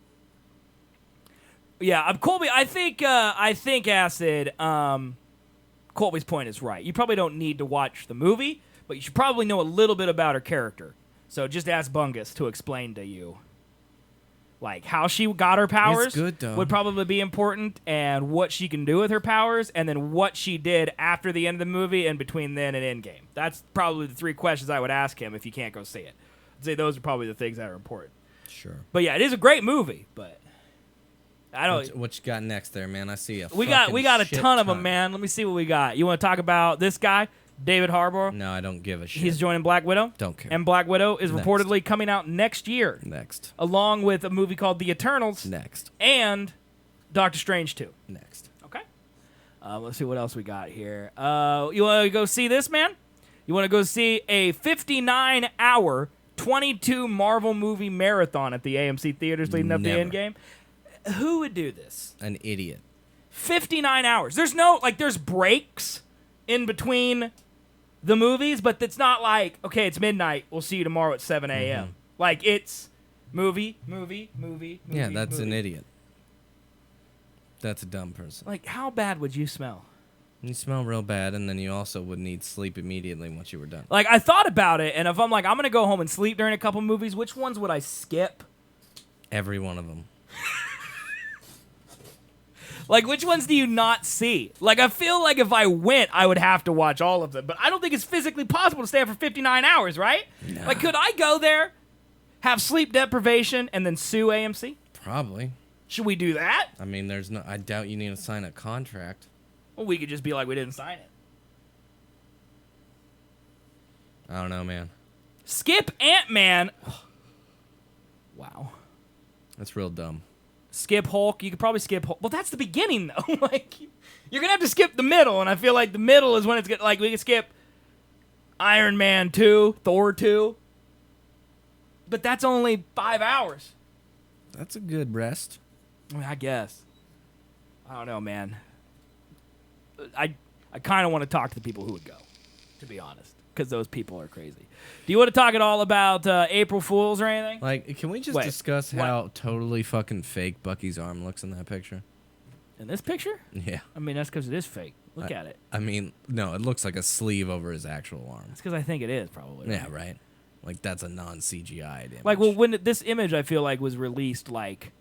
Yeah, Colby. I think Acid. Colby's point is right. You probably don't need to watch the movie, but you should probably know a little bit about her character. So just ask Bungus to explain to you, like, how she got her powers. It's good, though. Would probably be important, and what she can do with her powers, and then what she did after the end of the movie and between then and Endgame. That's probably the 3 questions I would ask him if you can't go see it. I'd say those are probably the things that are important. Sure. But yeah, it is a great movie, but I don't. What you got next there, man? I see a We got a shit ton of them, man. Let me see what we got. You want to talk about this guy, David Harbour? No, I don't give a shit. He's joining Black Widow. Don't care. And Black Widow is Next. reportedly coming out next year, Next. along with a movie called The Eternals Next. and Doctor Strange 2. Next. Okay. Let's see what else we got here. You want to go see this, man? You want to go see a 59-hour, 22 Marvel movie marathon at the AMC theaters leading up to Never. Endgame? Who would do this? An idiot. 59 hours. There's no, like, there's breaks in between the movies, but it's not like, okay, it's midnight, we'll see you tomorrow at 7 a.m. Like, it's movie. Yeah, that's an idiot. That's a dumb person. Like, how bad would you smell? You smell real bad, and then you also would need sleep immediately once you were done. Like, I thought about it, and if I'm like, I'm going to go home and sleep during a couple movies, which ones would I skip? Every one of them. Like, which ones do you not see? Like, I feel like if I went, I would have to watch all of them. But I don't think it's physically possible to stay up for 59 hours, right? Nah. Like, could I go there, have sleep deprivation, and then sue AMC? Probably. Should we do that? I mean, I doubt you need to sign a contract. Well, we could just be like, we didn't sign it. I don't know, man. Skip Ant-Man. Wow. That's real dumb. Skip Hulk. You could probably skip Hulk. Well, that's the beginning, though. Like, you're going to have to skip the middle, and I feel like the middle is when it's good. Like, we could skip Iron Man 2, Thor 2. But that's only 5 hours. That's a good rest. I mean, I guess. I don't know, man. I kind of want to talk to the people who would go, to be honest, because those people are crazy. Do you want to talk at all about April Fools or anything? Like, can we just Wait, discuss what? how totally fucking fake Bucky's arm looks in that picture? In this picture? Yeah. I mean, that's because it is fake. Look at it. I mean, no, it looks like a sleeve over his actual arm. That's because I think it is, probably. Yeah, right. Like, that's a non-CGI image. Like, well, when this image, I feel like, was released, like,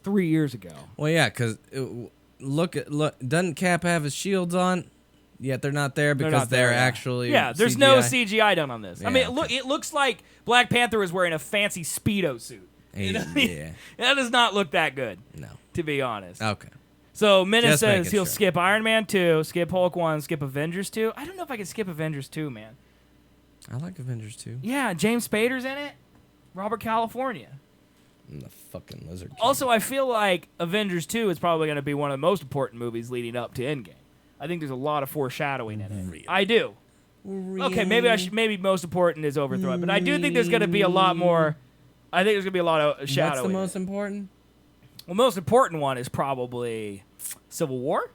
3 years ago. Well, yeah, because look, doesn't Cap have his shields on? Yet they're not there because they're yeah. actually Yeah, there's CGI? no CGI done on this. I Yeah, mean, okay. it looks like Black Panther is wearing a fancy Speedo suit. You know what I mean? Yeah. That does not look that good, No. to be honest. Okay. So Menace Just says making he'll sure. skip Iron Man 2, skip Hulk 1, skip Avengers 2. I don't know if I can skip Avengers 2, man. I like Avengers 2. Yeah, James Spader's in it. Robert California. And the fucking Lizard King. Also, I feel like Avengers 2 is probably going to be one of the most important movies leading up to Endgame. I think there's a lot of foreshadowing in it. Really? I do. Really? Okay, maybe most important is overthrow it, but I do think there's going to be a lot more. I think there's going to be a lot of shadowing. What's the most important? Well, most important one is probably Civil War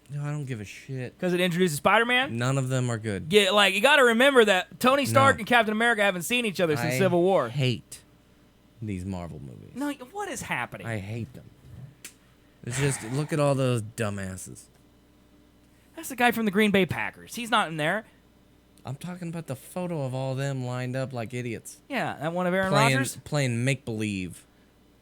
No, I don't give a shit. because it introduces Spider-Man. None of them are good. Yeah, like you got to remember that Tony Stark No. and Captain America haven't seen each other since I Civil War. hate these Marvel movies. No, what is happening? I hate them. It's just, look at all those dumbasses. That's the guy from the Green Bay Packers. He's not in there. I'm talking about the photo of all them lined up like idiots. Yeah, that one of Aaron Rodgers? Playing make-believe.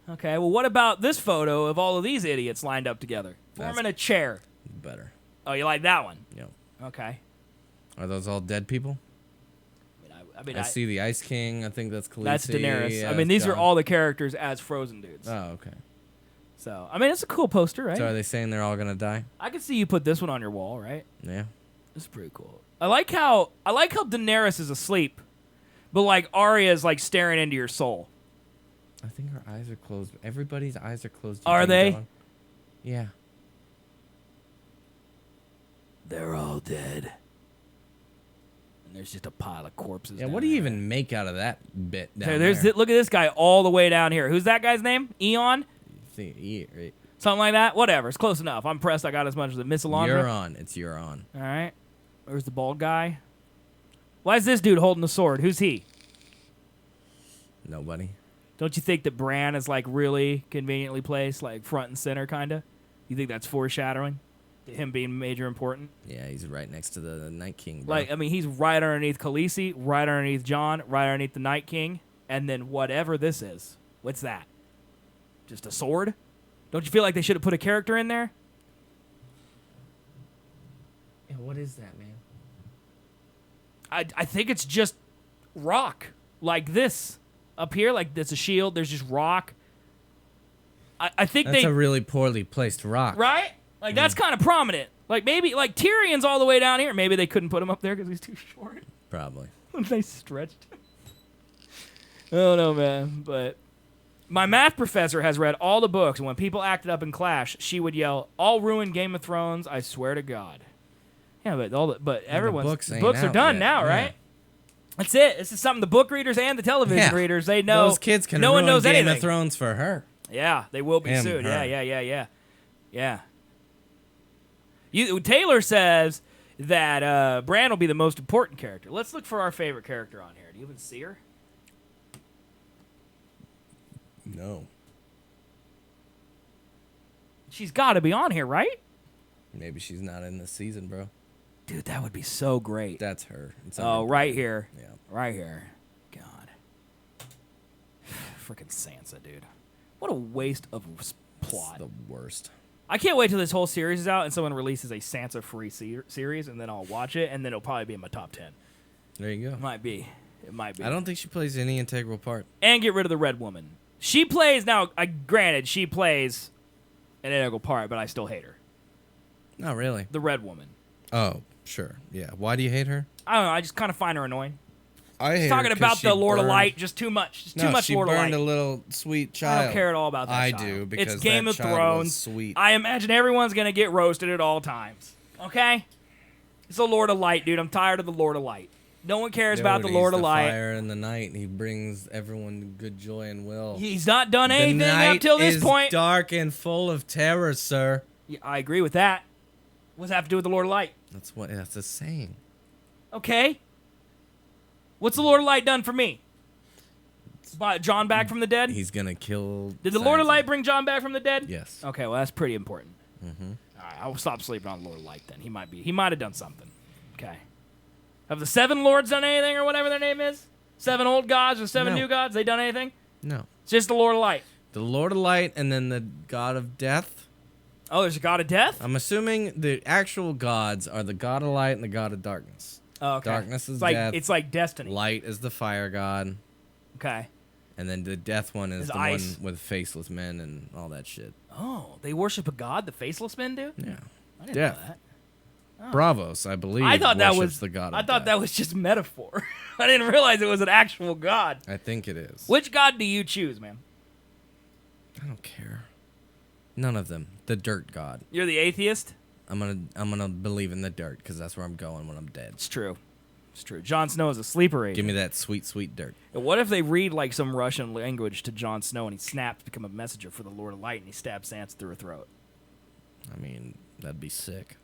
Okay, well, what about this photo of all of these idiots lined up together? Forming a chair. Better. Oh, you like that one? Yep. Okay. Are those all dead people? I see the Ice King. I think that's Khaleesi. That's Daenerys. Yeah, I mean, these are gone. all the characters as Frozen dudes. Oh, okay. So, I mean, it's a cool poster, right? So are they saying they're all gonna die? I can see you put this one on your wall, right? Yeah. This is pretty cool. I like how Daenerys is asleep, but like Arya is like staring into your soul. I think her eyes are closed. Everybody's eyes are closed. Are they? Dog. Yeah. They're all dead. And there's just a pile of corpses. Yeah. down What do you there. even make out of that bit? Look at this guy all the way down here. Who's that guy's name? Eon? Right. Something like that? Whatever. It's close enough. I'm pressed I got as much as a Miss Alondra. Euron. It's Euron. All right. Where's the bald guy? Why is this dude holding the sword? Who's he? Nobody. Don't you think that Bran is like really conveniently placed, like front and center, kind of? You think that's foreshadowing to him being major important? Yeah, he's right next to the Night King. Bro. Like, I mean, he's right underneath Khaleesi, right underneath Jon, right underneath the Night King, and then whatever this is. What's that? Just a sword? Don't you feel like they should have put a character in there? Yeah, what is that, man? I think it's just rock, like this. Up here, like there's a shield, there's just rock. I think That's a really poorly placed rock. Right? Like, that's kind of prominent. Like, maybe, like, Tyrion's all the way down here. Maybe they couldn't put him up there because he's too short. Probably. They stretched him. I don't know, man. But my math professor has read all the books, and when people acted up in class, she would yell, "I'll ruin Game of Thrones, I swear to God." Yeah, but everyone's books ain't books are out done yet. now, Yeah. right? That's it. This is something the book readers and the television readers, they know. Those kids can no one ruin knows Game anything. of Thrones for her. Yeah, they will be Him, soon. her. Yeah. Taylor says that Bran will be the most important character. Let's look for our favorite character on here. Do you even see her? No. She's got to be on here, right? Maybe she's not in this season, bro. Dude, that would be so great. That's her. It's Oh, right here. Yeah. Right here. God. Freaking Sansa, dude. What a waste of plot. It's the worst. I can't wait till this whole series is out and someone releases a Sansa-free series, and then I'll watch it, and then it'll probably be in my top 10. There you go. It might be. I don't think she plays any integral part. And get rid of the Red Woman. She plays, now, granted, she plays an integral part, but I still hate her. Not really. The Red Woman. Oh, sure. Yeah. Why do you hate her? I don't know, I just kind of find her annoying. I hate She's her talking 'cause about she the Lord of burned- Light, just too much. Just too No, much she Lord of Light. burned a little sweet child. I don't care at all about that I child. do, because it's Game that of child was Thrones. sweet. I imagine everyone's gonna get roasted at all times. Okay? It's the Lord of Light, dude. I'm tired of the Lord of Light. No one cares about the Dude, Lord he's of the Light. Fire in the night. He brings everyone good joy and will. He's not done The anything night up till this is point. dark and full of terror, sir. Yeah, I agree with that. What's that have to do with the Lord of Light? That's a saying. Okay. What's the Lord of Light done for me? Brought John back from the dead? He's gonna kill. Did the Lord of Sansa. Light bring John back from the dead? Yes. Okay, well that's pretty important. Mm-hmm. All right, I'll stop sleeping on the Lord of Light then. He might have done something. Okay. Have the 7 lords done anything or whatever their name is? 7 old gods or 7 No. new gods? They done anything? No. It's just the Lord of Light. The Lord of Light and then the God of Death. Oh, there's a god of death? I'm assuming the actual gods are the God of Light and the God of Darkness. Oh, okay. Darkness is it's like, death. It's like Destiny. Light is the fire god. Okay. And then the death one is Is the ice. one with faceless men and all that shit. Oh, they worship a god the faceless men do? Yeah. I didn't Death. know that. Bravos, I believe. I thought that worships was the god. I of thought death. that was just metaphor. I didn't realize it was an actual god. I think it is. Which god do you choose, man? I don't care. None of them. The dirt god. You're the atheist? I'm gonna believe in the dirt because that's where I'm going when I'm dead. It's true. It's true. Jon Snow is a sleeper agent. Give me that sweet, sweet dirt. What if they read like some Russian language to Jon Snow and he snaps to become a messenger for the Lord of Light and he stabs Sansa through her throat? I mean, that'd be sick.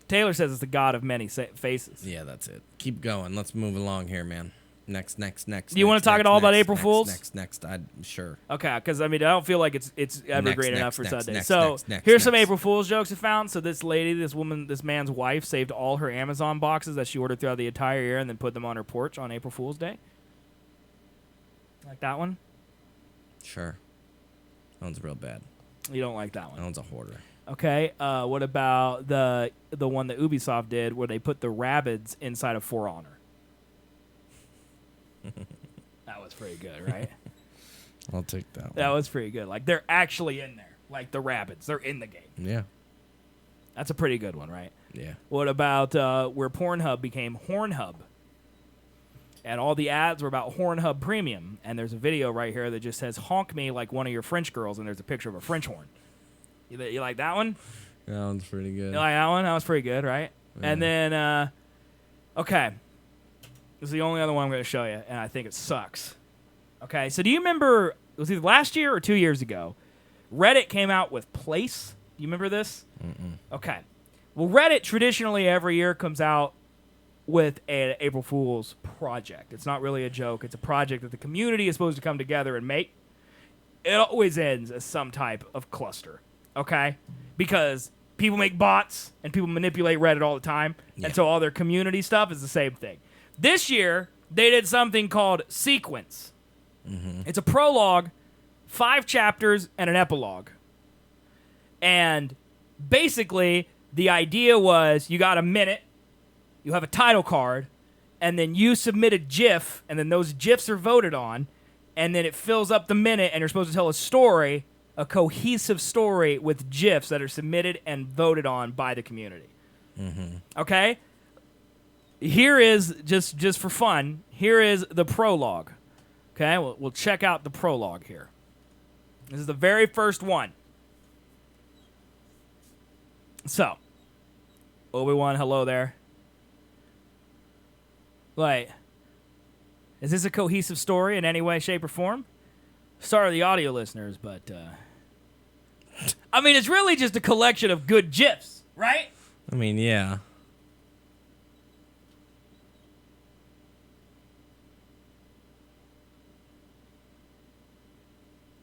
Taylor says it's the god of many faces. Yeah, that's it. Keep going. Let's move along here, man. Next. Do you want to talk at all about April Fools? Next. Sure. Okay, because I mean, I don't feel like it's evergreen enough for Sunday. Next, So next, here's some April Fool's jokes I found. So this lady, this woman, this man's wife saved all her Amazon boxes that she ordered throughout the entire year and then put them on her porch on April Fool's Day. Like that one? Sure. That one's real bad. You don't like that one? That one's a hoarder. Okay. What about the one that Ubisoft did where they put the Rabbids inside of For Honor? That was pretty good, right? I'll take that one. That was pretty good. Like, they're actually in there. Like, the Rabbids. They're in the game. Yeah. That's a pretty good one, right? Yeah. What about where Pornhub became Hornhub? And all the ads were about Hornhub Premium. And there's a video right here that just says, honk me like one of your French girls, and there's a picture of a French horn. You like that one? That one's pretty good. You like that one? That was pretty good, right? Yeah. And then, okay. This is the only other one I'm going to show you, and I think it sucks. Okay, so do you remember, it was either last year or 2 years ago, Reddit came out with Place. Do you remember this? Mm-mm. Okay. Well, Reddit traditionally every year comes out with an April Fool's project. It's not really a joke. It's a project that the community is supposed to come together and make. It always ends as some type of cluster, okay? Because people make bots, and people manipulate Reddit all the time, and so all their community stuff is the same thing. This year, they did something called Sequence. Mm-hmm. It's a prologue, 5 chapters, and an epilogue. And basically, the idea was you got a minute, you have a title card, and then you submit a GIF, and then those GIFs are voted on, and then it fills up the minute, and you're supposed to tell a story, a cohesive story with GIFs that are submitted and voted on by the community. Mm-hmm. Okay? Here is, just for fun, here is the prologue. Okay, we'll check out the prologue here. This is the very first one. So, Obi-Wan, hello there. Like, is this a cohesive story in any way, shape, or form? Sorry to the audio listeners, but, I mean, it's really just a collection of good GIFs, right? I mean, yeah.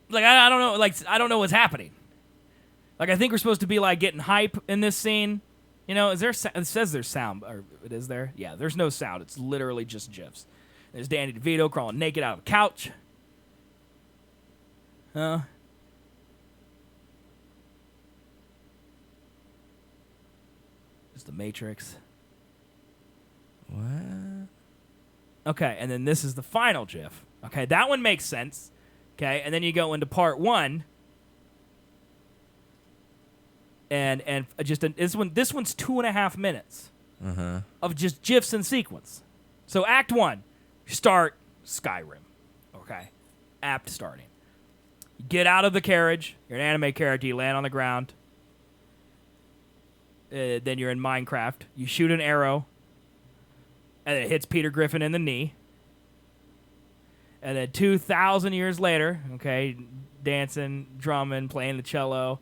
Like, I don't know. Like, I don't know what's happening. Like, I think we're supposed to be like getting hype in this scene. You know, is there? It says there's sound, or it is there? Yeah, there's no sound. It's literally just GIFs. There's Danny DeVito crawling naked out of a couch. Just the Matrix. What? Okay, and then this is the final GIF. Okay, that one makes sense. Okay, and then you go into part 1, and just this one's 2.5 minutes of just GIFs and sequence. So Act 1, start Skyrim. Okay, apt starting. You get out of the carriage. You're an anime character. You land on the ground. Then you're in Minecraft. You shoot an arrow, and it hits Peter Griffin in the knee. And then 2,000 years later, okay, dancing, drumming, playing the cello.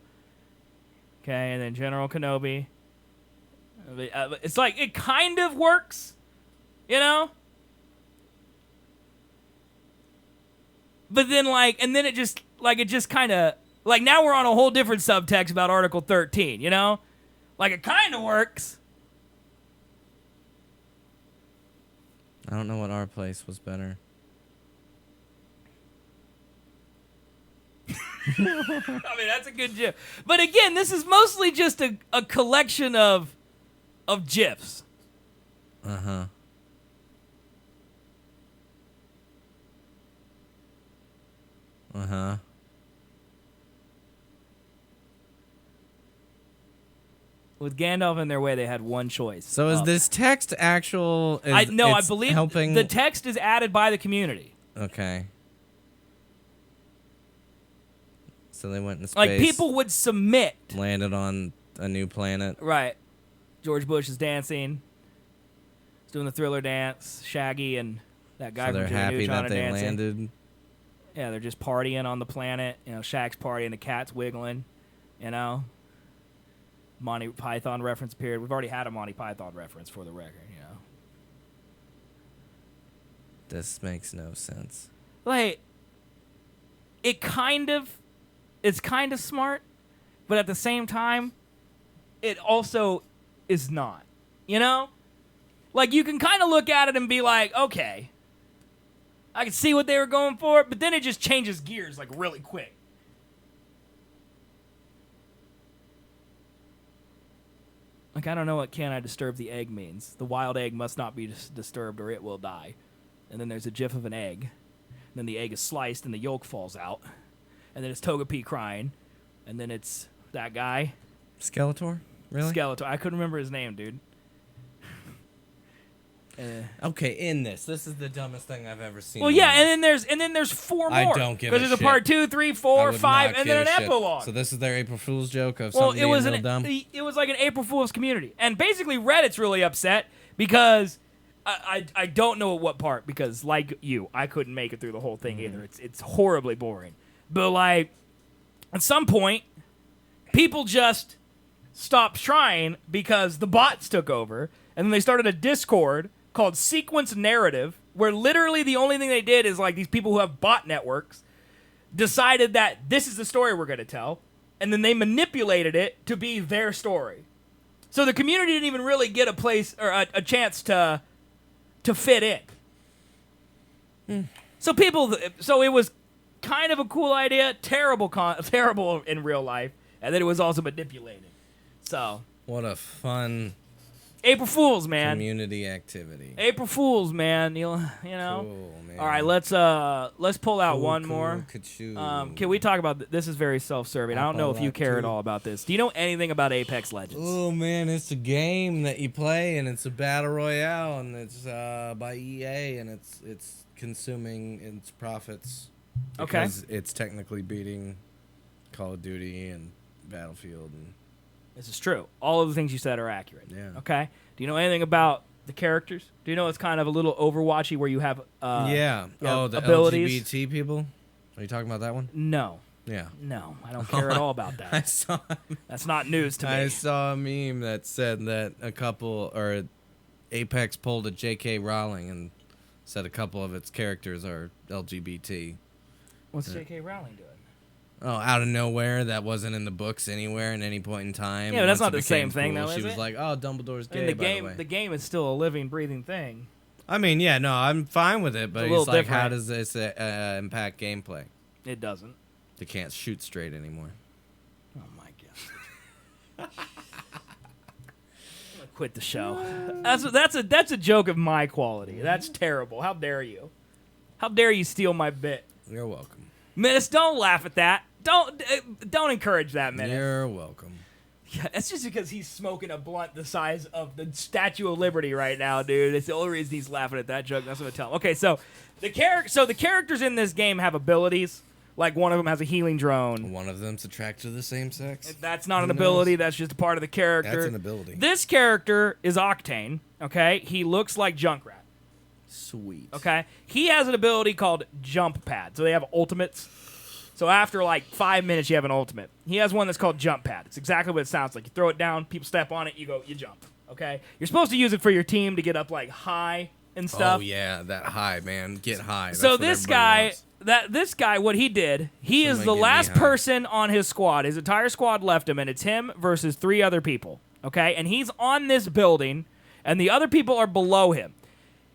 Okay, and then General Kenobi. It's like, it kind of works, you know? But then, like, and then it just kind of, like, now we're on a whole different subtext about Article 13, you know? Like, it kind of works. I don't know what Our Place was better. I mean, that's a good GIF. But again, this is mostly just a collection of GIFs. Uh-huh. Uh-huh. With Gandalf in their way, they had one choice. So is this text actual? I believe helping. The text is added by the community. Okay. So they went in space. Like, people would submit. Landed on a new planet. Right. George Bush is dancing. He's doing the Thriller dance. Shaggy and that guy So they're from happy Neutron that are they dancing. landed. Yeah, they're just partying on the planet. You know, Shaq's partying, the cat's wiggling. You know, Monty Python reference period. We've already had a Monty Python reference for the record. You know, This makes no sense. Like, it's kind of smart, but at the same time, it also is not. You know? Like, you can kind of look at it and be like, okay, I can see what they were going for, but then it just changes gears, like, really quick. Like, I don't know what "can I disturb the egg" means. The wild egg must not be disturbed or it will die. And then there's a gif of an egg. And then the egg is sliced and the yolk falls out. And then it's Togepi crying. And then it's that guy. Skeletor? Really? Skeletor. I couldn't remember his name, dude. Okay, in this is the dumbest thing I've ever seen. Well, yeah, and then there's four more. I don't give a shit. Because there's a part 2, 3, 4, 5, and then an epilogue. So this is their April Fool's joke of well, something being real dumb? It was like an April Fool's community. And basically Reddit's really upset because I don't know at what part, because like you, I couldn't make it through the whole thing either. It's horribly boring. But like at some point, people just stopped trying because the bots took over, and then they started a Discord called Sequence Narrative, where literally the only thing they did is, like, these people who have bot networks decided that this is the story we're going to tell, and then they manipulated it to be their story. So the community didn't even really get a place or a chance to fit in. So it was kind of a cool idea, terrible in real life, and then it was also manipulated. So what a fun April Fools, man. Community activity. April Fools, man. You know. Cool, man. All right, let's pull out one more. Ka-choo. Can we talk about this? Is very self-serving. I don't know if you care at all about this. Do you know anything about Apex Legends? Oh man, it's a game that you play, and it's a battle royale, and it's by EA, and it's consuming its profits. Because it's technically beating Call of Duty and Battlefield and. This is true. All of the things you said are accurate. Yeah. Okay. Do you know anything about the characters? Do you know it's kind of a little Overwatchy where you have the abilities? LGBT people? Are you talking about that one? No. Yeah. No, I don't care at all about that. That's not news to me. I saw a meme that said that Apex pulled a J.K. Rowling and said a couple of its characters are LGBT. What's J.K. Rowling doing? Oh, out of nowhere, that wasn't in the books anywhere at any point in time. Yeah, but that's not the same thing, though, She is was it? like, "Oh, Dumbledore's gay." The game is still a living, breathing thing. I mean, yeah, no, I'm fine with it, but It's a it's like, different. how does this impact gameplay? It doesn't. They can't shoot straight anymore. Oh my god! I'm gonna quit the show. That's a joke of my quality. That's terrible. How dare you? How dare you steal my bit? You're welcome. Menace, don't laugh at that. Don't encourage that, Menace. You're welcome. Yeah, that's just because he's smoking a blunt the size of the Statue of Liberty right now, dude. It's the only reason he's laughing at that joke. That's what I tell him. Okay, so the characters in this game have abilities. Like, one of them has a healing drone. One of them's attracted to the same sex. That's not an ability. That's just a part of the character. That's an ability. This character is Octane, okay? He looks like Junkrat. Sweet. Okay? He has an ability called Jump Pad. So they have ultimates. So after, like, 5 minutes, you have an ultimate. He has one that's called Jump Pad. It's exactly what it sounds like. You throw it down, people step on it, you jump. Okay? You're supposed to use it for your team to get up, like, high and stuff. Oh, yeah, that high, man. Get high. That's so what this guy, what he did, he is the last person on his squad. His entire squad left him, and it's him versus 3 other people. Okay? And he's on this building, and the other people are below him.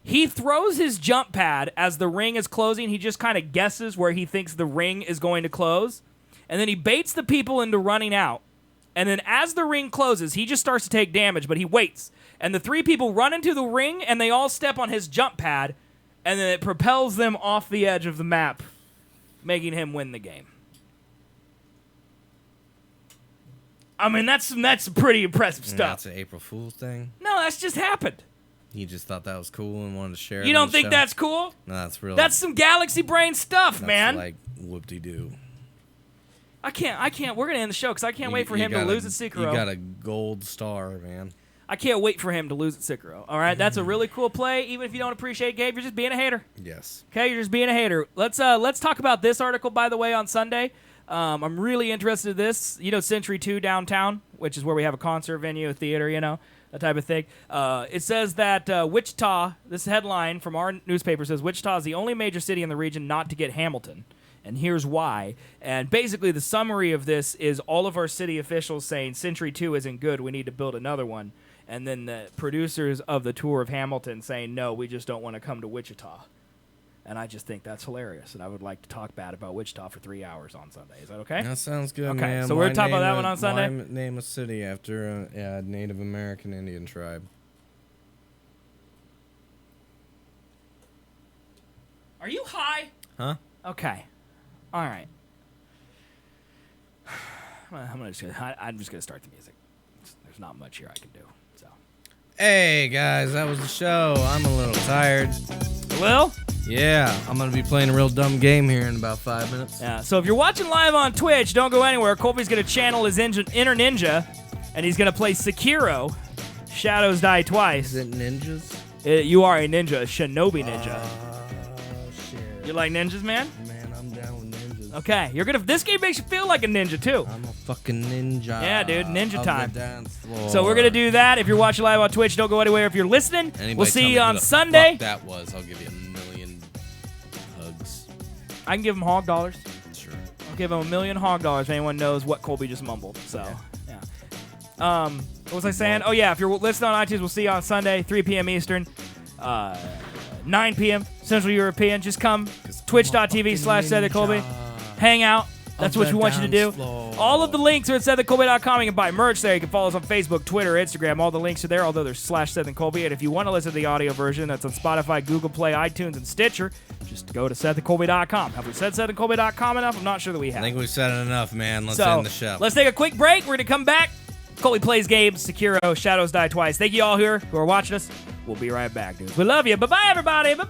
He throws his jump pad as the ring is closing. He just kind of guesses where he thinks the ring is going to close. And then he baits the people into running out. And then as the ring closes, he just starts to take damage, but he waits. And the 3 people run into the ring, and they all step on his jump pad. And then it propels them off the edge of the map, making him win the game. I mean, that's pretty impressive stuff. That's an April Fool's thing? No, that's just happened. You just thought that was cool and wanted to share it. You don't think that's cool? No, that's real. That's some galaxy brain stuff, man. Like whoop-de-doo. I can't. We're going to end the show because I can't wait for him to lose at Sekiro. You got a gold star, man. I can't wait for him to lose at Sekiro. All right? That's a really cool play. Even if you don't appreciate Gabe, you're just being a hater. Yes. Okay? You're just being a hater. Let's talk about this article, by the way, on Sunday. I'm really interested in this. You know Century 2 downtown, which is where we have a concert venue, a theater, you know. that type of thing. It says that Wichita, this headline from our newspaper says, Wichita is the only major city in the region not to get Hamilton. And here's why. And basically the summary of this is all of our city officials saying Century 2 isn't good, we need to build another one. And then the producers of the tour of Hamilton saying, no, we just don't want to come to Wichita. And I just think that's hilarious. And I would like to talk bad about Wichita for 3 hours on Sunday. Is that okay? That sounds good, okay, man. So we're talking about that one on Sunday? Why name a city after a Native American Indian tribe? Are you high? Huh? Okay. All right. I'm just gonna start the music. There's not much here I can do. So. Hey guys, that was the show. I'm a little tired. Well. Yeah, I'm gonna be playing a real dumb game here in about 5 minutes. Yeah. So if you're watching live on Twitch, don't go anywhere. Colby's gonna channel his inner ninja, and he's gonna play Sekiro. Shadows Die Twice. Is it ninjas? You are a ninja, a shinobi ninja. Shit. You like ninjas, man? Man, I'm down with ninjas. Okay, this game makes you feel like a ninja too. I'm a fucking ninja. Yeah, dude, ninja time. The dance floor. So we're gonna do that. If you're watching live on Twitch, don't go anywhere. If you're listening, Anybody we'll see you tell me on who the Sunday. fuck that was, I'll give you $1 million hugs. I can give him hog dollars. Sure. I'll give him $1 million hog dollars if anyone knows what Colby just mumbled. So, yeah. What was I saying? Oh yeah, if you're listening on iTunes, we'll see you on Sunday, 3 p.m. Eastern, 9 p.m. Central European. Just come, twitch.tv/Seth Colby. Hang out. That's what we want you to do. All of the links are at SethandColby.com. You can buy merch there. You can follow us on Facebook, Twitter, Instagram. All the links are there, although there's /Seth and Colby. And if you want to listen to the audio version, that's on Spotify, Google Play, iTunes, and Stitcher. Just go to SethandColby.com. Have we said SethandColby.com enough? I'm not sure that we have. I think we've said it enough, man. Let's end the show. Let's take a quick break. We're going to come back. Colby plays games, Sekiro, Shadows Die Twice. Thank you all here who are watching us. We'll be right back, dudes. We love you. Bye-bye, everybody. Bye-bye.